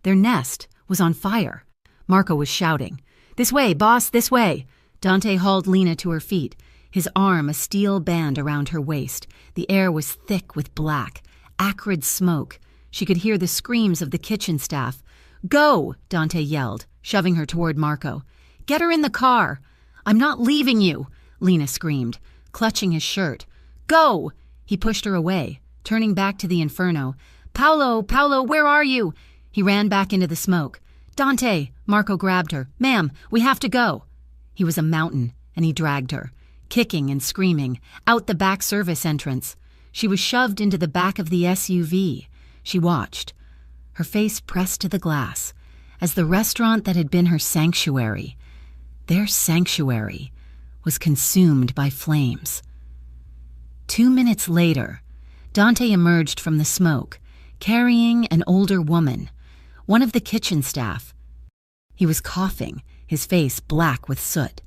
Their nest was on fire. Marco was shouting, "This way, boss, this way!" Dante hauled Lena to her feet, his arm a steel band around her waist. The air was thick with black, acrid smoke. She could hear the screams of the kitchen staff. "Go!" Dante yelled, shoving her toward Marco. "Get her in the car!" "I'm not leaving you!" Lena screamed, clutching his shirt. "Go!" He pushed her away, turning back to the inferno. Paolo, where are you?" He ran back into the smoke. "Dante!" Marco grabbed her. "Ma'am, we have to go." He was a mountain, and he dragged her, kicking and screaming, out the back service entrance. She was shoved into the back of the SUV. She watched, her face pressed to the glass, as the restaurant that had been her sanctuary, their sanctuary, was consumed by flames. 2 minutes later, Dante emerged from the smoke, carrying an older woman, one of the kitchen staff. He was coughing, his face black with soot.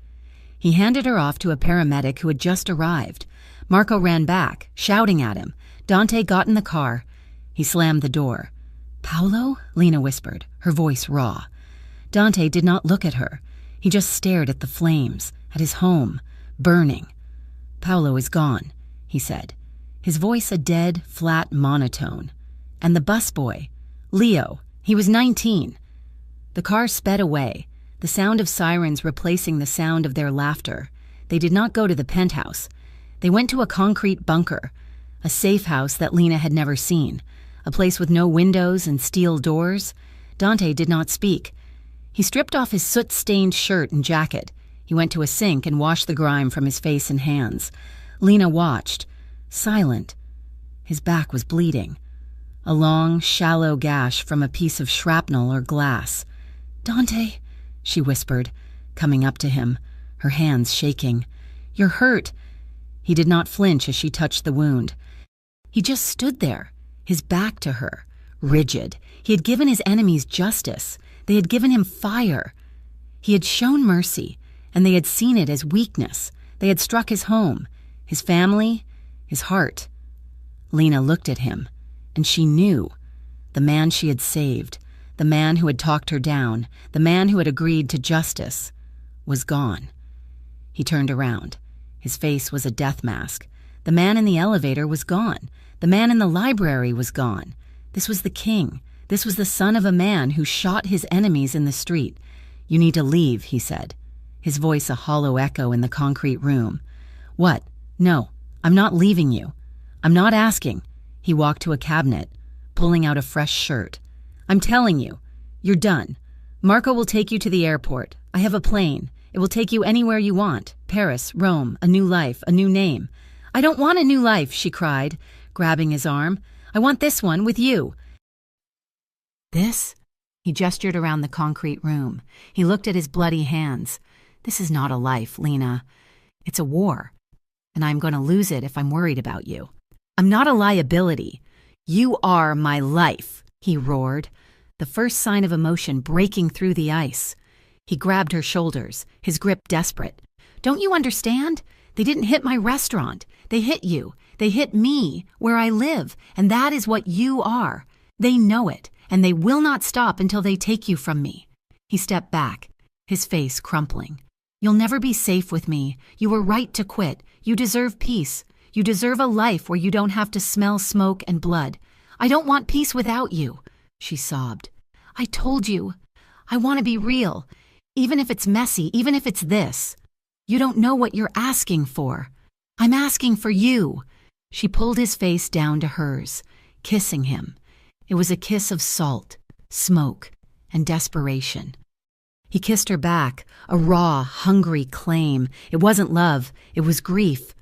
He handed her off to a paramedic who had just arrived. Marco ran back, shouting at him. Dante got in the car. He slammed the door. "Paolo?" Lena whispered, her voice raw. Dante did not look at her. He just stared at the flames, at his home, burning. "Paolo is gone," he said, his voice a dead, flat monotone. "And the busboy, Leo, he was 19. The car sped away, the sound of sirens replacing the sound of their laughter. They did not go to the penthouse. They went to a concrete bunker, a safe house that Lena had never seen, a place with no windows and steel doors. Dante did not speak. He stripped off his soot-stained shirt and jacket. He went to a sink and washed the grime from his face and hands. Lena watched, silent. His back was bleeding. A long, shallow gash from a piece of shrapnel or glass. "Dante," she whispered, coming up to him, her hands shaking. "You're hurt." He did not flinch as she touched the wound. He just stood there, his back to her, rigid. He had given his enemies justice. They had given him fire. He had shown mercy, and they had seen it as weakness. They had struck his home, his family, his heart. Lena looked at him, and she knew. The man she had saved, the man who had talked her down, the man who had agreed to justice, was gone. He turned around. His face was a death mask. The man in the elevator was gone. The man in the library was gone. This was the king. This was the son of a man who shot his enemies in the street. "You need to leave," he said, his voice a hollow echo in the concrete room. "What? No, I'm not leaving you. I'm not asking." He walked to a cabinet, pulling out a fresh shirt. "I'm telling you, you're done. Marco will take you to the airport. I have a plane. It will take you anywhere you want. Paris, Rome, a new life, a new name." "I don't want a new life," she cried, grabbing his arm. "I want this one with you." "This?" He gestured around the concrete room. He looked at his bloody hands. "This is not a life, Lena. It's a war. And I'm going to lose it if I'm worried about you. I'm not a liability. You are my life," he roared, the first sign of emotion breaking through the ice. He grabbed her shoulders, his grip desperate. "Don't you understand? They didn't hit my restaurant. They hit you. They hit me, where I live, and that is what you are. They know it, and they will not stop until they take you from me." He stepped back, his face crumpling. "You'll never be safe with me. You were right to quit. You deserve peace. You deserve a life where you don't have to smell smoke and blood. I don't want peace without you," she sobbed. "I told you. I want to be real. Even if it's messy, even if it's this. You don't know what you're asking for. I'm asking for you." She pulled his face down to hers, kissing him. It was a kiss of salt, smoke, and desperation. He kissed her back, a raw, hungry claim. It wasn't love, it was grief.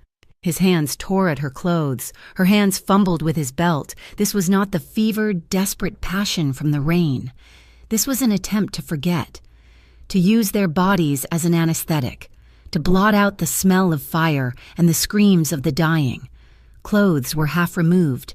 His hands tore at her clothes. Her hands fumbled with his belt. This was not the fevered, desperate passion from the rain. This was an attempt to forget, to use their bodies as an anesthetic, to blot out the smell of fire and the screams of the dying. Clothes were half removed.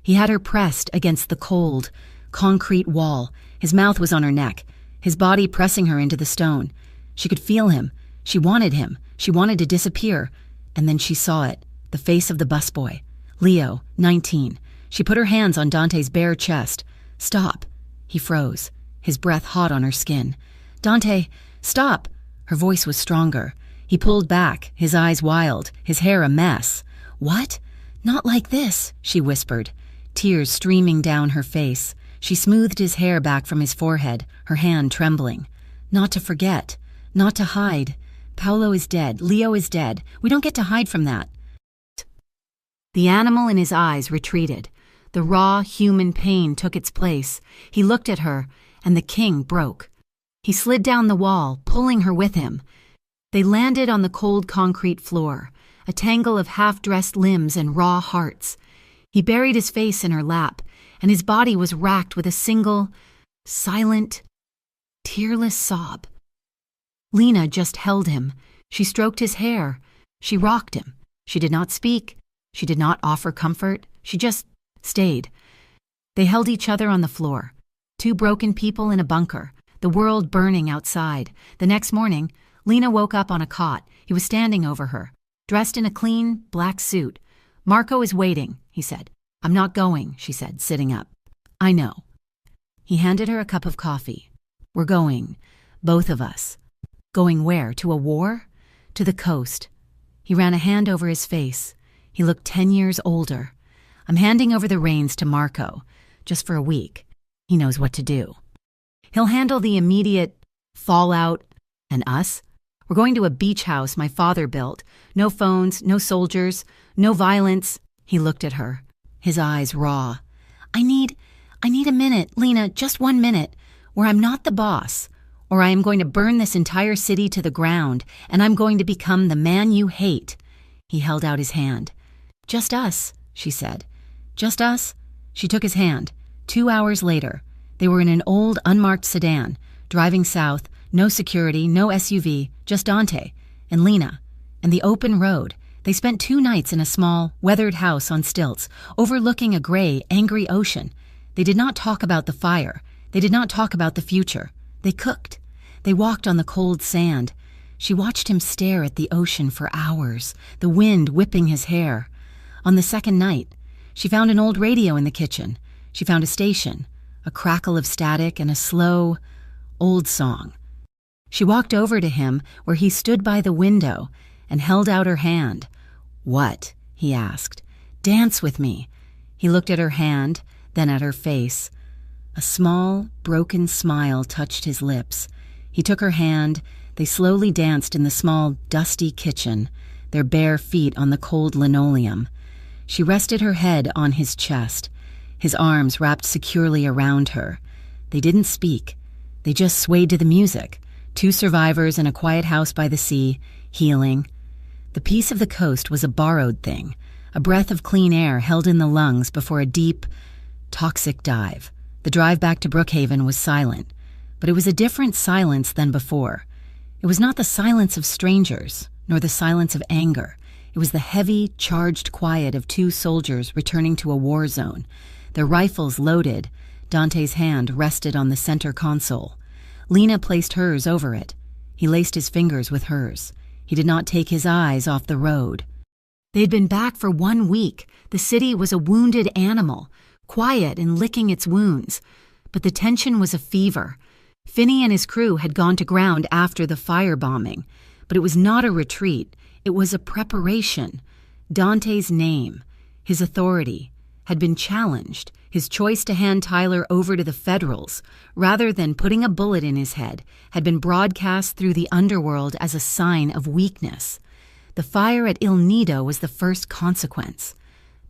He had her pressed against the cold, concrete wall. His mouth was on her neck. his body pressing her into the stone. She could feel him. She wanted him. She wanted to disappear. And then she saw it, the face of the busboy. Leo, 19. She put her hands on Dante's bare chest. "Stop." He froze, his breath hot on her skin. "Dante, stop." Her voice was stronger. He pulled back, his eyes wild, his hair a mess. "What? Not like this," she whispered, tears streaming down her face. She smoothed his hair back from his forehead, her hand trembling. "Not to forget. Not to hide. Paolo is dead. Leo is dead. We don't get to hide from that." The animal in his eyes retreated. The raw, human pain took its place. He looked at her, and the king broke. He slid down the wall, pulling her with him. They landed on the cold concrete floor, a tangle of half-dressed limbs and raw hearts. He buried his face in her lap, and his body was racked with a single, silent, tearless sob. Lena just held him. She stroked his hair. She rocked him. She did not speak. She did not offer comfort. She just stayed. They held each other on the floor. Two broken people in a bunker, the world burning outside. The next morning, Lena woke up on a cot. He was standing over her, dressed in a clean, black suit. "Marco is waiting," he said. "I'm not going," she said, sitting up. "I know." He handed her a cup of coffee. "We're going, both of us." Going where? To a war? To the coast. He ran a hand over his face. He looked 10 years older. "I'm handing over the reins to Marco, just for a week. He knows what to do. He'll handle the immediate fallout and us. We're going to a beach house my father built. No phones, no soldiers, no violence." He looked at her, his eyes raw. I need a minute, Lena, just 1 minute, where I'm not the boss, or I am going to burn this entire city to the ground, and I'm going to become the man you hate." He held out his hand. "Just us," she said. "Just us?" She took his hand. 2 hours later, they were in an old, unmarked sedan, driving south, no security, no SUV, just Dante and Lena, and the open road. They spent 2 nights in a small, weathered house on stilts, overlooking a gray, angry ocean. They did not talk about the fire. They did not talk about the future. They cooked. They walked on the cold sand. She watched him stare at the ocean for hours, the wind whipping his hair. On the second night, she found an old radio in the kitchen. She found a station, a crackle of static and a slow, old song. She walked over to him where he stood by the window and held out her hand. "What?" he asked. "Dance with me." He looked at her hand, then at her face. A small, broken smile touched his lips. He took her hand. They slowly danced in the small, dusty kitchen, their bare feet on the cold linoleum. She rested her head on his chest, his arms wrapped securely around her. They didn't speak. They just swayed to the music. 2 survivors in a quiet house by the sea, healing. The peace of the coast was a borrowed thing, a breath of clean air held in the lungs before a deep, toxic dive. The drive back to Brookhaven was silent, but it was a different silence than before. It was not the silence of strangers, nor the silence of anger. It was the heavy, charged quiet of 2 soldiers returning to a war zone. Their rifles loaded, Dante's hand rested on the center console. Lena placed hers over it. He laced his fingers with hers. He did not take his eyes off the road. They had been back for 1 week. The city was a wounded animal, quiet and licking its wounds. But the tension was a fever. Finney and his crew had gone to ground after the firebombing. But it was not a retreat. It was a preparation. Dante's name, his authority, had been challenged. His choice to hand Tyler over to the Federals, rather than putting a bullet in his head, had been broadcast through the underworld as a sign of weakness. The fire at Il Nido was the first consequence.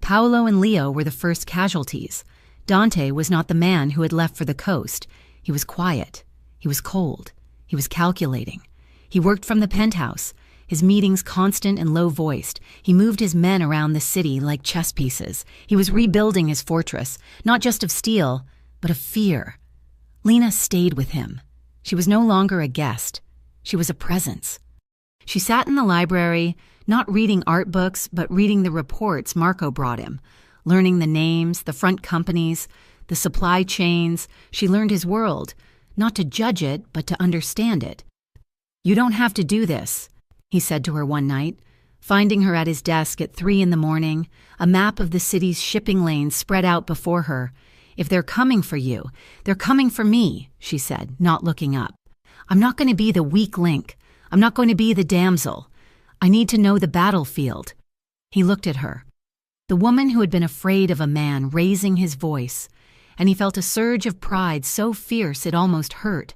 Paolo and Leo were the first casualties. Dante was not the man who had left for the coast. He was quiet. He was cold. He was calculating. He worked from the penthouse, his meetings constant and low-voiced. He moved his men around the city like chess pieces. He was rebuilding his fortress, not just of steel, but of fear. Lena stayed with him. She was no longer a guest. She was a presence. She sat in the library, not reading art books, but reading the reports Marco brought him, learning the names, the front companies, the supply chains. She learned his world, not to judge it, but to understand it. "You don't have to do this," he said to her one night, finding her at his desk at 3 in the morning, a map of the city's shipping lanes spread out before her. "If they're coming for you, they're coming for me," she said, not looking up. "I'm not going to be the weak link. I'm not going to be the damsel. I need to know the battlefield." He looked at her, the woman who had been afraid of a man raising his voice, and he felt a surge of pride so fierce it almost hurt.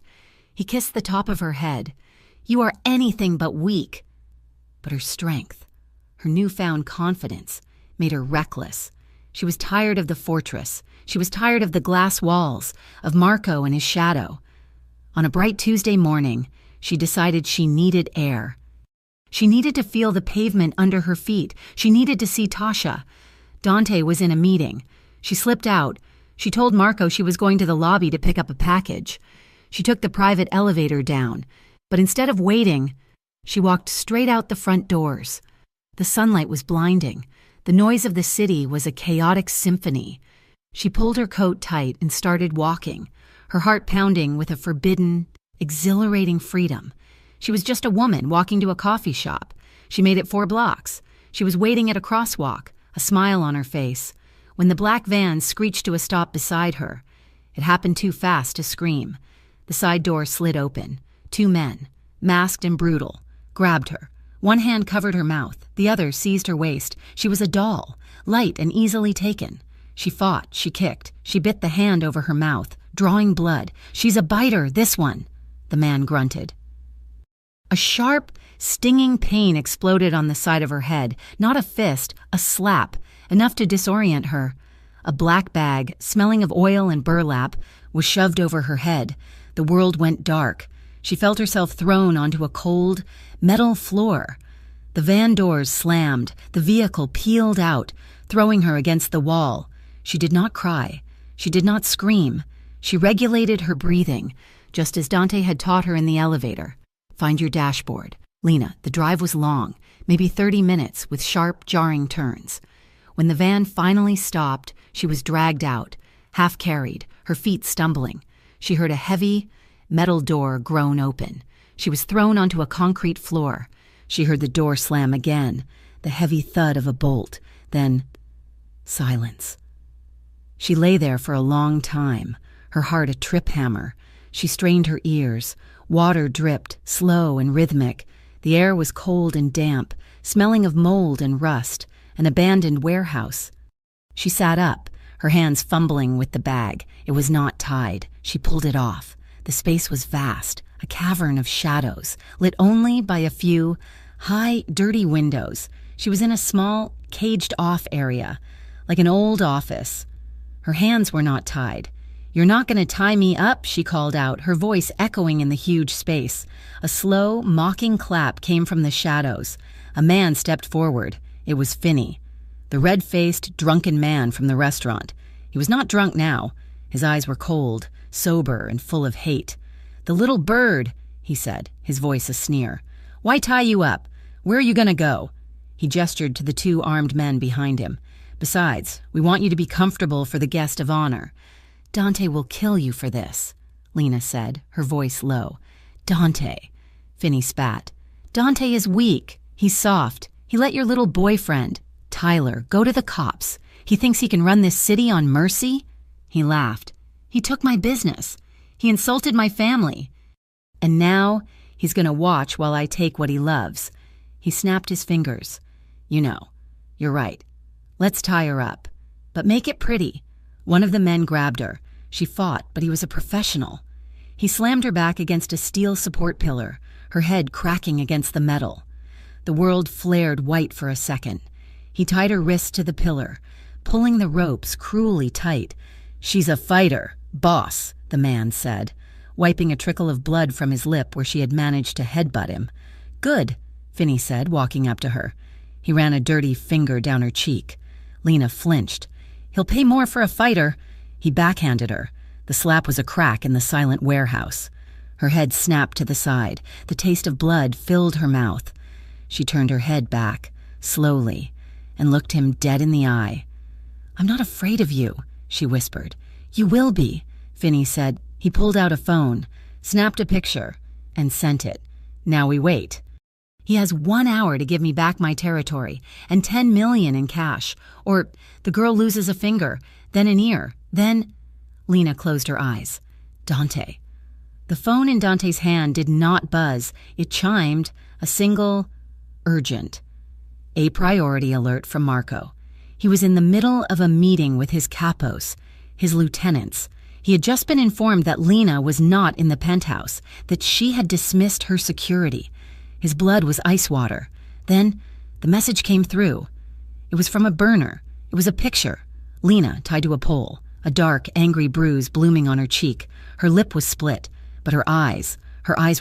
He kissed the top of her head. "You are anything but weak." But her strength, her newfound confidence, made her reckless. She was tired of the fortress. She was tired of the glass walls, of Marco and his shadow. On a bright Tuesday morning, she decided she needed air. She needed to feel the pavement under her feet. She needed to see Tasha. Dante was in a meeting. She slipped out. She told Marco she was going to the lobby to pick up a package. She took the private elevator down, but instead of waiting, she walked straight out the front doors. The sunlight was blinding. The noise of the city was a chaotic symphony. She pulled her coat tight and started walking, her heart pounding with a forbidden, exhilarating freedom. She was just a woman walking to a coffee shop. She made it 4 blocks. She was waiting at a crosswalk, a smile on her face, when the black van screeched to a stop beside her. It happened too fast to scream. The side door slid open. 2 men, masked and brutal, grabbed her. One hand covered her mouth. The other seized her waist. She was a doll, light and easily taken. She fought, she kicked, she bit the hand over her mouth, drawing blood. "She's a biter, this one," the man grunted. A sharp, stinging pain exploded on the side of her head. Not a fist, a slap, enough to disorient her. A black bag, smelling of oil and burlap, was shoved over her head. The world went dark. She felt herself thrown onto a cold, metal floor. The van doors slammed. The vehicle peeled out, throwing her against the wall. She did not cry. She did not scream. She regulated her breathing, just as Dante had taught her in the elevator. "Find your dashboard." "Lena, the drive was long, maybe 30 minutes, with sharp, jarring turns." When the van finally stopped, she was dragged out, half-carried, her feet stumbling. She heard a heavy, metal door groan open. She was thrown onto a concrete floor. She heard the door slam again, the heavy thud of a bolt, then silence. She lay there for a long time, her heart a trip hammer. She strained her ears. Water dripped, slow and rhythmic. The air was cold and damp, smelling of mold and rust, an abandoned warehouse. She sat up, her hands fumbling with the bag. It was not tied. She pulled it off. The space was vast, a cavern of shadows, lit only by a few high, dirty windows. She was in a small, caged-off area, like an old office. Her hands were not tied. "You're not going to tie me up," she called out, her voice echoing in the huge space. A slow, mocking clap came from the shadows. A man stepped forward. It was Finney, the red-faced, drunken man from the restaurant. He was not drunk now. His eyes were cold, sober, and full of hate. "The little bird," he said, his voice a sneer. "Why tie you up? Where are you going to go?" He gestured to the 2 armed men behind him. "Besides, we want you to be comfortable for the guest of honor." "Dante will kill you for this," Lena said, her voice low. "Dante," Finney spat. "Dante is weak. He's soft. He let your little boyfriend, Tyler, go to the cops. He thinks he can run this city on mercy?" He laughed. "He took my business. He insulted my family. And now he's going to watch while I take what he loves." He snapped his fingers. "You know, you're right. Let's tie her up. But make it pretty." One of the men grabbed her. She fought, but he was a professional. He slammed her back against a steel support pillar, her head cracking against the metal. The world flared white for a second. He tied her wrists to the pillar, pulling the ropes cruelly tight. "She's a fighter, boss," the man said, wiping a trickle of blood from his lip where she had managed to headbutt him. "Good," Finney said, walking up to her. He ran a dirty finger down her cheek. Lena flinched. "He'll pay more for a fighter." He backhanded her. The slap was a crack in the silent warehouse. Her head snapped to the side. The taste of blood filled her mouth. She turned her head back, slowly, and looked him dead in the eye. "I'm not afraid of you," she whispered. "You will be," Finney said. He pulled out a phone, snapped a picture, and sent it. Now we wait. He has 1 hour to give me back my territory and 10 million in cash. Or the girl loses a finger, then an ear, then... Lena closed her eyes. Dante. The phone in Dante's hand did not buzz. It chimed, a single, urgent. A priority alert from Marco. He was in the middle of a meeting with his capos, his lieutenants. He had just been informed that Lena was not in the penthouse, that she had dismissed her security. His blood was ice water. Then the message came through. It was from a burner. It was a picture. Lena tied to a pole, a dark, angry bruise blooming on her cheek. Her lip was split, but her eyes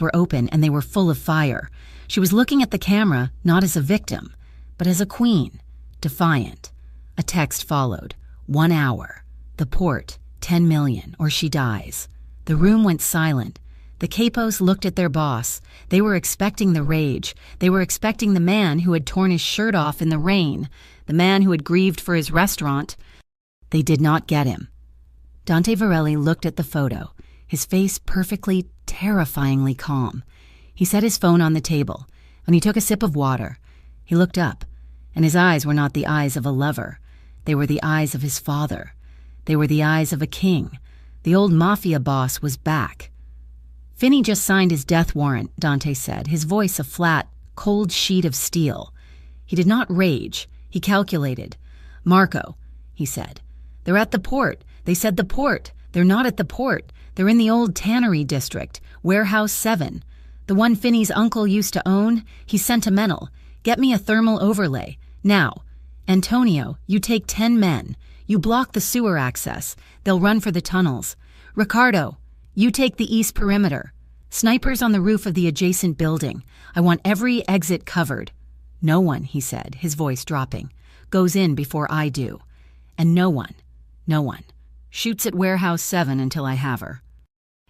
were open and they were full of fire. She was looking at the camera not as a victim, but as a queen, defiant. A text followed. 1 hour. The port, 10 million, or she dies. The room went silent. The capos looked at their boss. They were expecting the rage. They were expecting the man who had torn his shirt off in the rain, the man who had grieved for his restaurant. They did not get him. Dante Varelli looked at the photo, his face perfectly, terrifyingly calm. He set his phone on the table, and he took a sip of water. He looked up, and his eyes were not the eyes of a lover. They were the eyes of his father. They were the eyes of a king. The old Mafia boss was back. Finney just signed his death warrant, Dante said, his voice a flat, cold sheet of steel. He did not rage. He calculated. Marco, he said. They're at the port. They said the port. They're not at the port. They're in the old tannery district, Warehouse 7. The one Finney's uncle used to own. He's sentimental. Get me a thermal overlay. Now, Antonio, you take 10 men. You block the sewer access. They'll run for the tunnels. Ricardo, you take the east perimeter. Snipers on the roof of the adjacent building. I want every exit covered. No one, he said, his voice dropping, goes in before I do. And no one shoots at Warehouse 7 until I have her.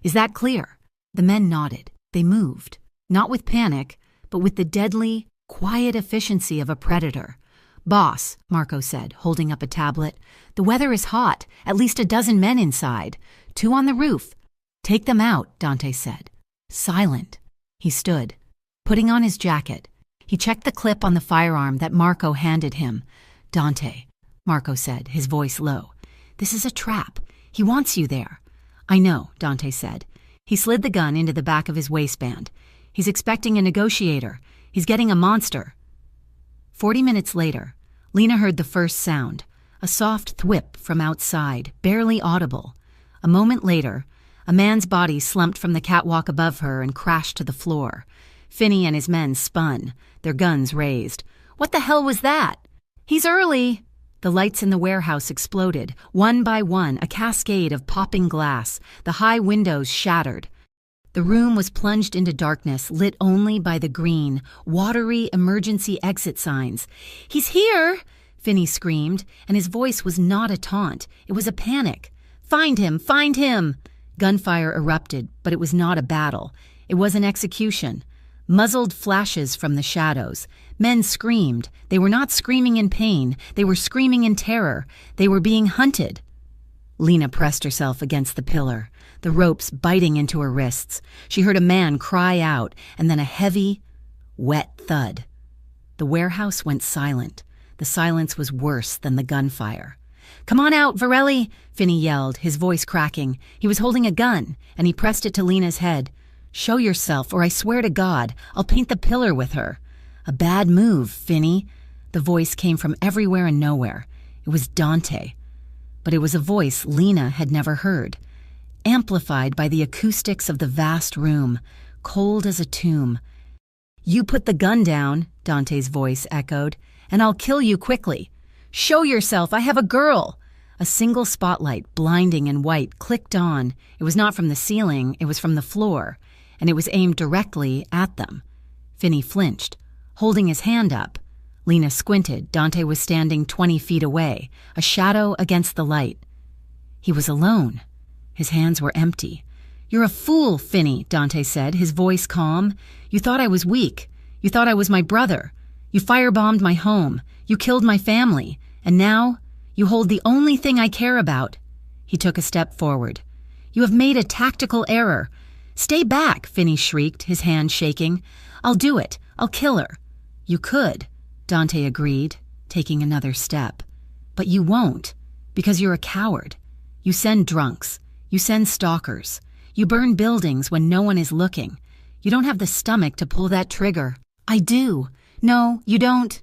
Is that clear? The men nodded. They moved, not with panic, but with the deadly, quiet efficiency of a predator. Boss, Marco said, holding up a tablet, the weather is hot, at least a dozen men inside. 2 on the roof. Take them out, Dante said. Silent. He stood, putting on his jacket. He checked the clip on the firearm that Marco handed him. Dante, Marco said, his voice low. This is a trap. He wants you there. I know, Dante said. He slid the gun into the back of his waistband. He's expecting a negotiator. He's getting a monster. 40 minutes later, Lena heard the first sound, a soft thwip from outside, barely audible. A moment later, a man's body slumped from the catwalk above her and crashed to the floor. Finney and his men spun, their guns raised. What the hell was that? He's early! The lights in the warehouse exploded, one by one, a cascade of popping glass. The high windows shattered. The room was plunged into darkness, lit only by the green, watery emergency exit signs. He's here! Finney screamed, and his voice was not a taunt. It was a panic. Find him! Find him! Gunfire erupted, but it was not a battle. It was an execution. Muzzled flashes from the shadows. Men screamed. They were not screaming in pain. They were screaming in terror. They were being hunted. Lena pressed herself against the pillar, the ropes biting into her wrists. She heard a man cry out, and then a heavy, wet thud. The warehouse went silent. The silence was worse than the gunfire. Come on out, Varelli, Finney yelled, his voice cracking. He was holding a gun, and he pressed it to Lena's head. Show yourself, or I swear to God, I'll paint the pillar with her. A bad move, Finney. The voice came from everywhere and nowhere. It was Dante. But it was a voice Lena had never heard, amplified by the acoustics of the vast room, cold as a tomb. You put the gun down, Dante's voice echoed, and I'll kill you quickly. Show yourself, I have a girl. A single spotlight, blinding and white, clicked on. It was not from the ceiling, it was from the floor, and it was aimed directly at them. Finney flinched, holding his hand up. Lena squinted. Dante was standing 20 feet away, a shadow against the light. He was alone. His hands were empty. You're a fool, Finney, Dante said, his voice calm. You thought I was weak. You thought I was my brother. You firebombed my home. You killed my family. And now, you hold the only thing I care about. He took a step forward. You have made a tactical error. Stay back, Finney shrieked, his hand shaking. I'll do it. I'll kill her. You could, Dante agreed, taking another step. But you won't, because you're a coward. You send drunks. You send stalkers. You burn buildings when no one is looking. You don't have the stomach to pull that trigger. I do. No, you don't.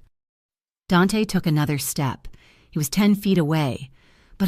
Dante took another step. He was 10 feet away. But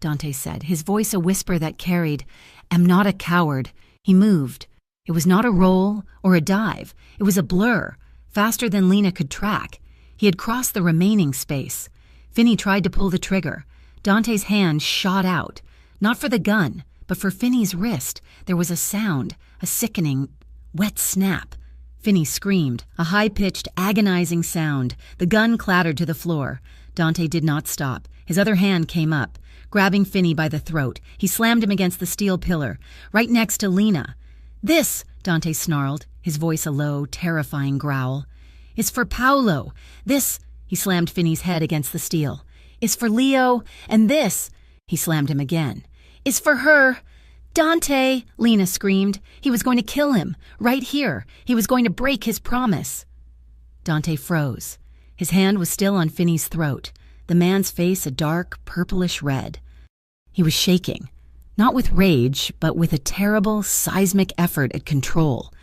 Dante said, his voice a whisper that carried, am not a coward. He moved. It was not a roll or a dive. It was a blur, faster than Lena could track. He had crossed the remaining space. Finney tried to pull the trigger. Dante's hand shot out. Not for the gun, but for Finney's wrist. There was a sound, a sickening, wet snap. Finney screamed, a high-pitched, agonizing sound. The gun clattered to the floor. Dante did not stop. His other hand came up, grabbing Finney by the throat. He slammed him against the steel pillar, right next to Lena. This, Dante snarled, his voice a low, terrifying growl, is for Paolo. This, he slammed Finney's head against the steel, is for Leo. And this, he slammed him again, is for her. Dante, Lena screamed. He was going to kill him, right here. He was going to break his promise. Dante froze. His hand was still on Finney's throat, the man's face a dark, purplish red. He was shaking, not with rage, but with a terrible, seismic effort at control.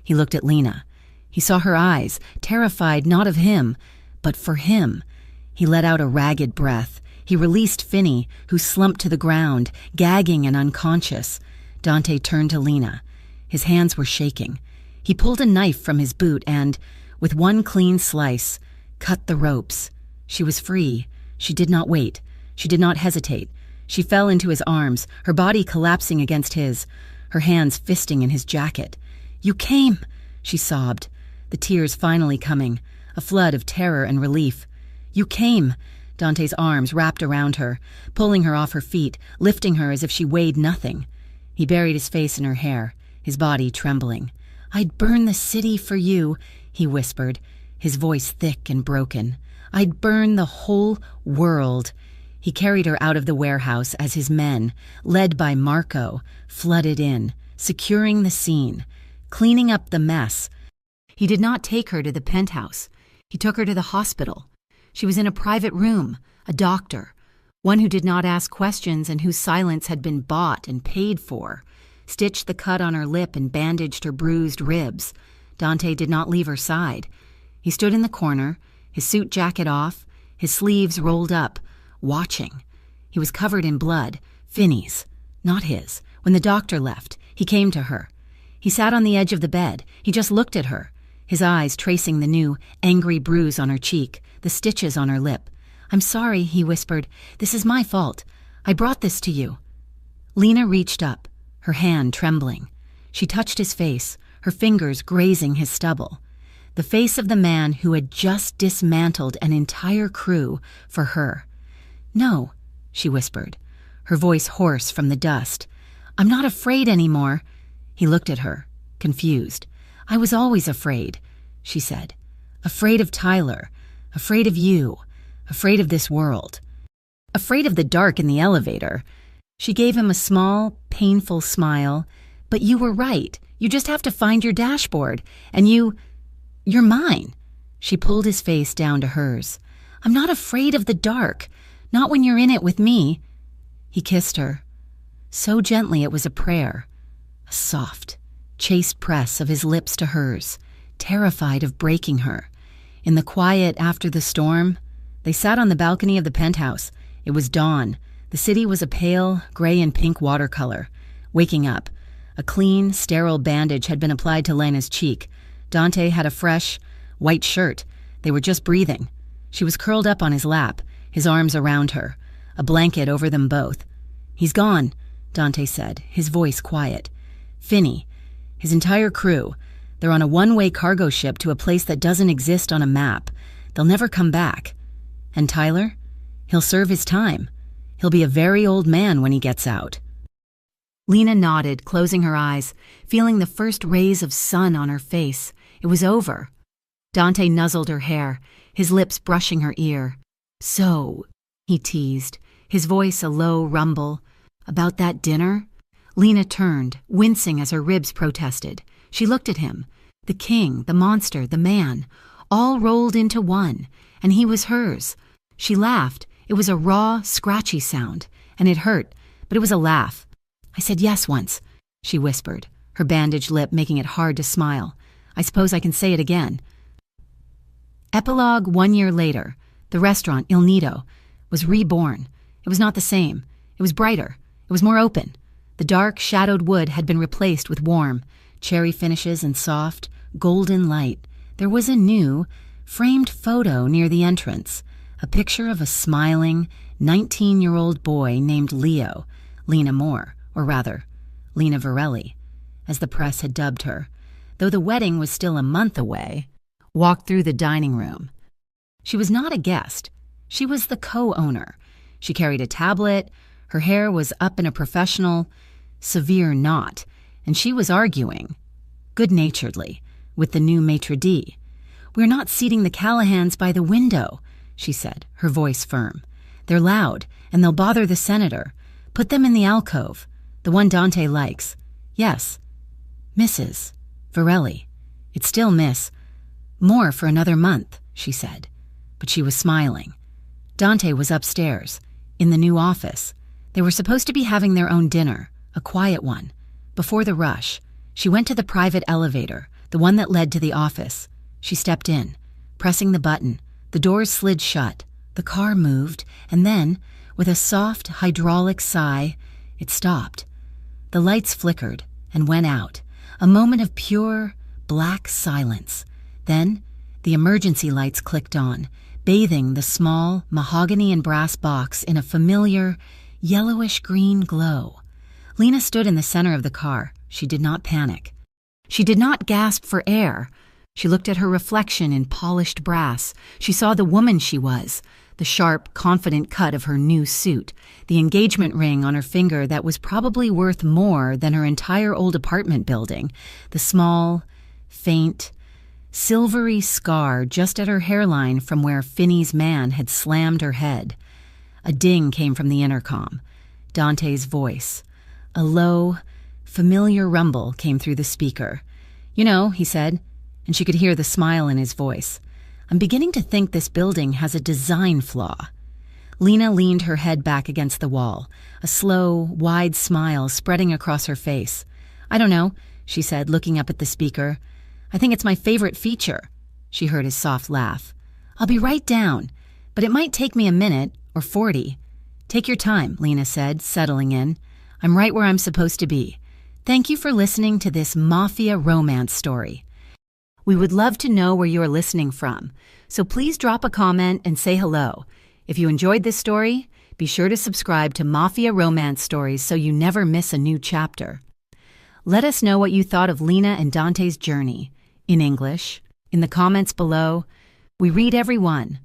He looked at Lena. He saw her eyes, terrified not of him, but for him. He let out a ragged breath. He released Finney, who slumped to the ground, gagging and unconscious. Dante turned to Lena. His hands were shaking. He pulled a knife from his boot and, with one clean slice, cut the ropes. She was free. She did not wait. She did not hesitate. She fell into his arms, her body collapsing against his, her hands fisting in his jacket. You came, she sobbed, the tears finally coming, a flood of terror and relief. You came. Dante's arms wrapped around her, pulling her off her feet, lifting her as if she weighed nothing. He buried his face in her hair, his body trembling. I'd burn the city for you, he whispered, his voice thick and broken. I'd burn the whole world. He carried her out of the warehouse as his men, led by Marco, flooded in, securing the scene, cleaning up the mess. He did not take her to the penthouse. He took her to the hospital. She was in a private room, a doctor, one who did not ask questions and whose silence had been bought and paid for, stitched the cut on her lip and bandaged her bruised ribs. Dante did not leave her side. He stood in the corner, his suit jacket off, his sleeves rolled up, watching. He was covered in blood, Finney's, not his. When the doctor left, he came to her. He sat on the edge of the bed. He just looked at her, his eyes tracing the new, angry bruise on her cheek, the stitches on her lip. I'm sorry, he whispered. This is my fault. I brought this to you. Lena reached up, her hand trembling. She touched his face, her fingers grazing his stubble. The face of the man who had just dismantled an entire crew for her. No, she whispered, her voice hoarse from the dust. I'm not afraid anymore. He looked at her, confused. I was always afraid, she said. Afraid of Tyler, afraid of you, afraid of this world. Afraid of the dark in the elevator. She gave him a small, painful smile. But you were right. You just have to find your dashboard. And you're mine. She pulled his face down to hers. I'm not afraid of the dark. Not when you're in it with me. He kissed her. So gently it was a prayer. A soft, chaste press of his lips to hers, terrified of breaking her. In the quiet after the storm, they sat on the balcony of the penthouse. It was dawn. The city was a pale, gray and pink watercolor. Waking up, a clean, sterile bandage had been applied to Lena's cheek. Dante had a fresh, white shirt. They were just breathing. She was curled up on his lap, his arms around her, a blanket over them both. He's gone, Dante said, his voice quiet. Finney, his entire crew, they're on a one-way cargo ship to a place that doesn't exist on a map. They'll never come back. And Tyler? He'll serve his time. He'll be a very old man when he gets out. Lena nodded, closing her eyes, feeling the first rays of sun on her face. It was over. Dante nuzzled her hair, his lips brushing her ear. So, he teased, his voice a low rumble. About that dinner? Lena turned, wincing as her ribs protested. She looked at him. The king, the monster, the man, all rolled into one, and he was hers. She laughed. It was a raw, scratchy sound, and it hurt, but it was a laugh. "I said yes once," she whispered, her bandaged lip making it hard to smile. "I suppose I can say it again." Epilogue 1 year later. The restaurant, Il Nido, was reborn. It was not the same. It was brighter. It was more open. The dark, shadowed wood had been replaced with warm, cherry finishes and soft, golden light. There was a new, framed photo near the entrance, a picture of a smiling, 19-year-old boy named Leo, Lena Moore, or rather, Lena Varelli, as the press had dubbed her, though the wedding was still a month away, walked through the dining room. She was not a guest. She was the co-owner. She carried a tablet, her hair was up in a professional, severe knot, and she was arguing, good-naturedly, with the new maitre d'. "We're not seating the Callahans by the window," she said, her voice firm. "They're loud, and they'll bother the senator. Put them in the alcove, the one Dante likes. Yes, Mrs. Varelli. It's still Miss. More for another month," she said. But she was smiling. Dante was upstairs, in the new office. They were supposed to be having their own dinner, a quiet one. Before the rush, she went to the private elevator, the one that led to the office. She stepped in, pressing the button. The doors slid shut. The car moved, and then, with a soft, hydraulic sigh, it stopped. The lights flickered and went out, a moment of pure, black silence. Then, the emergency lights clicked on, bathing the small, mahogany and brass box in a familiar, yellowish-green glow. Lena stood in the center of the car. She did not panic. She did not gasp for air. She looked at her reflection in polished brass. She saw the woman she was, the sharp, confident cut of her new suit, the engagement ring on her finger that was probably worth more than her entire old apartment building, the small, faint, silvery scar just at her hairline from where Finney's man had slammed her head. A ding came from the intercom. Dante's voice. A low, familiar rumble came through the speaker. "You know," he said, and she could hear the smile in his voice, "I'm beginning to think this building has a design flaw." Lena leaned her head back against the wall, a slow, wide smile spreading across her face. "I don't know," she said, looking up at the speaker. "I think it's my favorite feature." She heard his soft laugh. "I'll be right down, but it might take me a minute or 40. "Take your time," Lena said, settling in. "I'm right where I'm supposed to be. Thank you for listening to this Mafia romance story. We would love to know where you're listening from, so please drop a comment and say hello. If you enjoyed this story, be sure to subscribe to Mafia Romance Stories so you never miss a new chapter. Let us know what you thought of Lena and Dante's journey, in English, in the comments below. We read every one.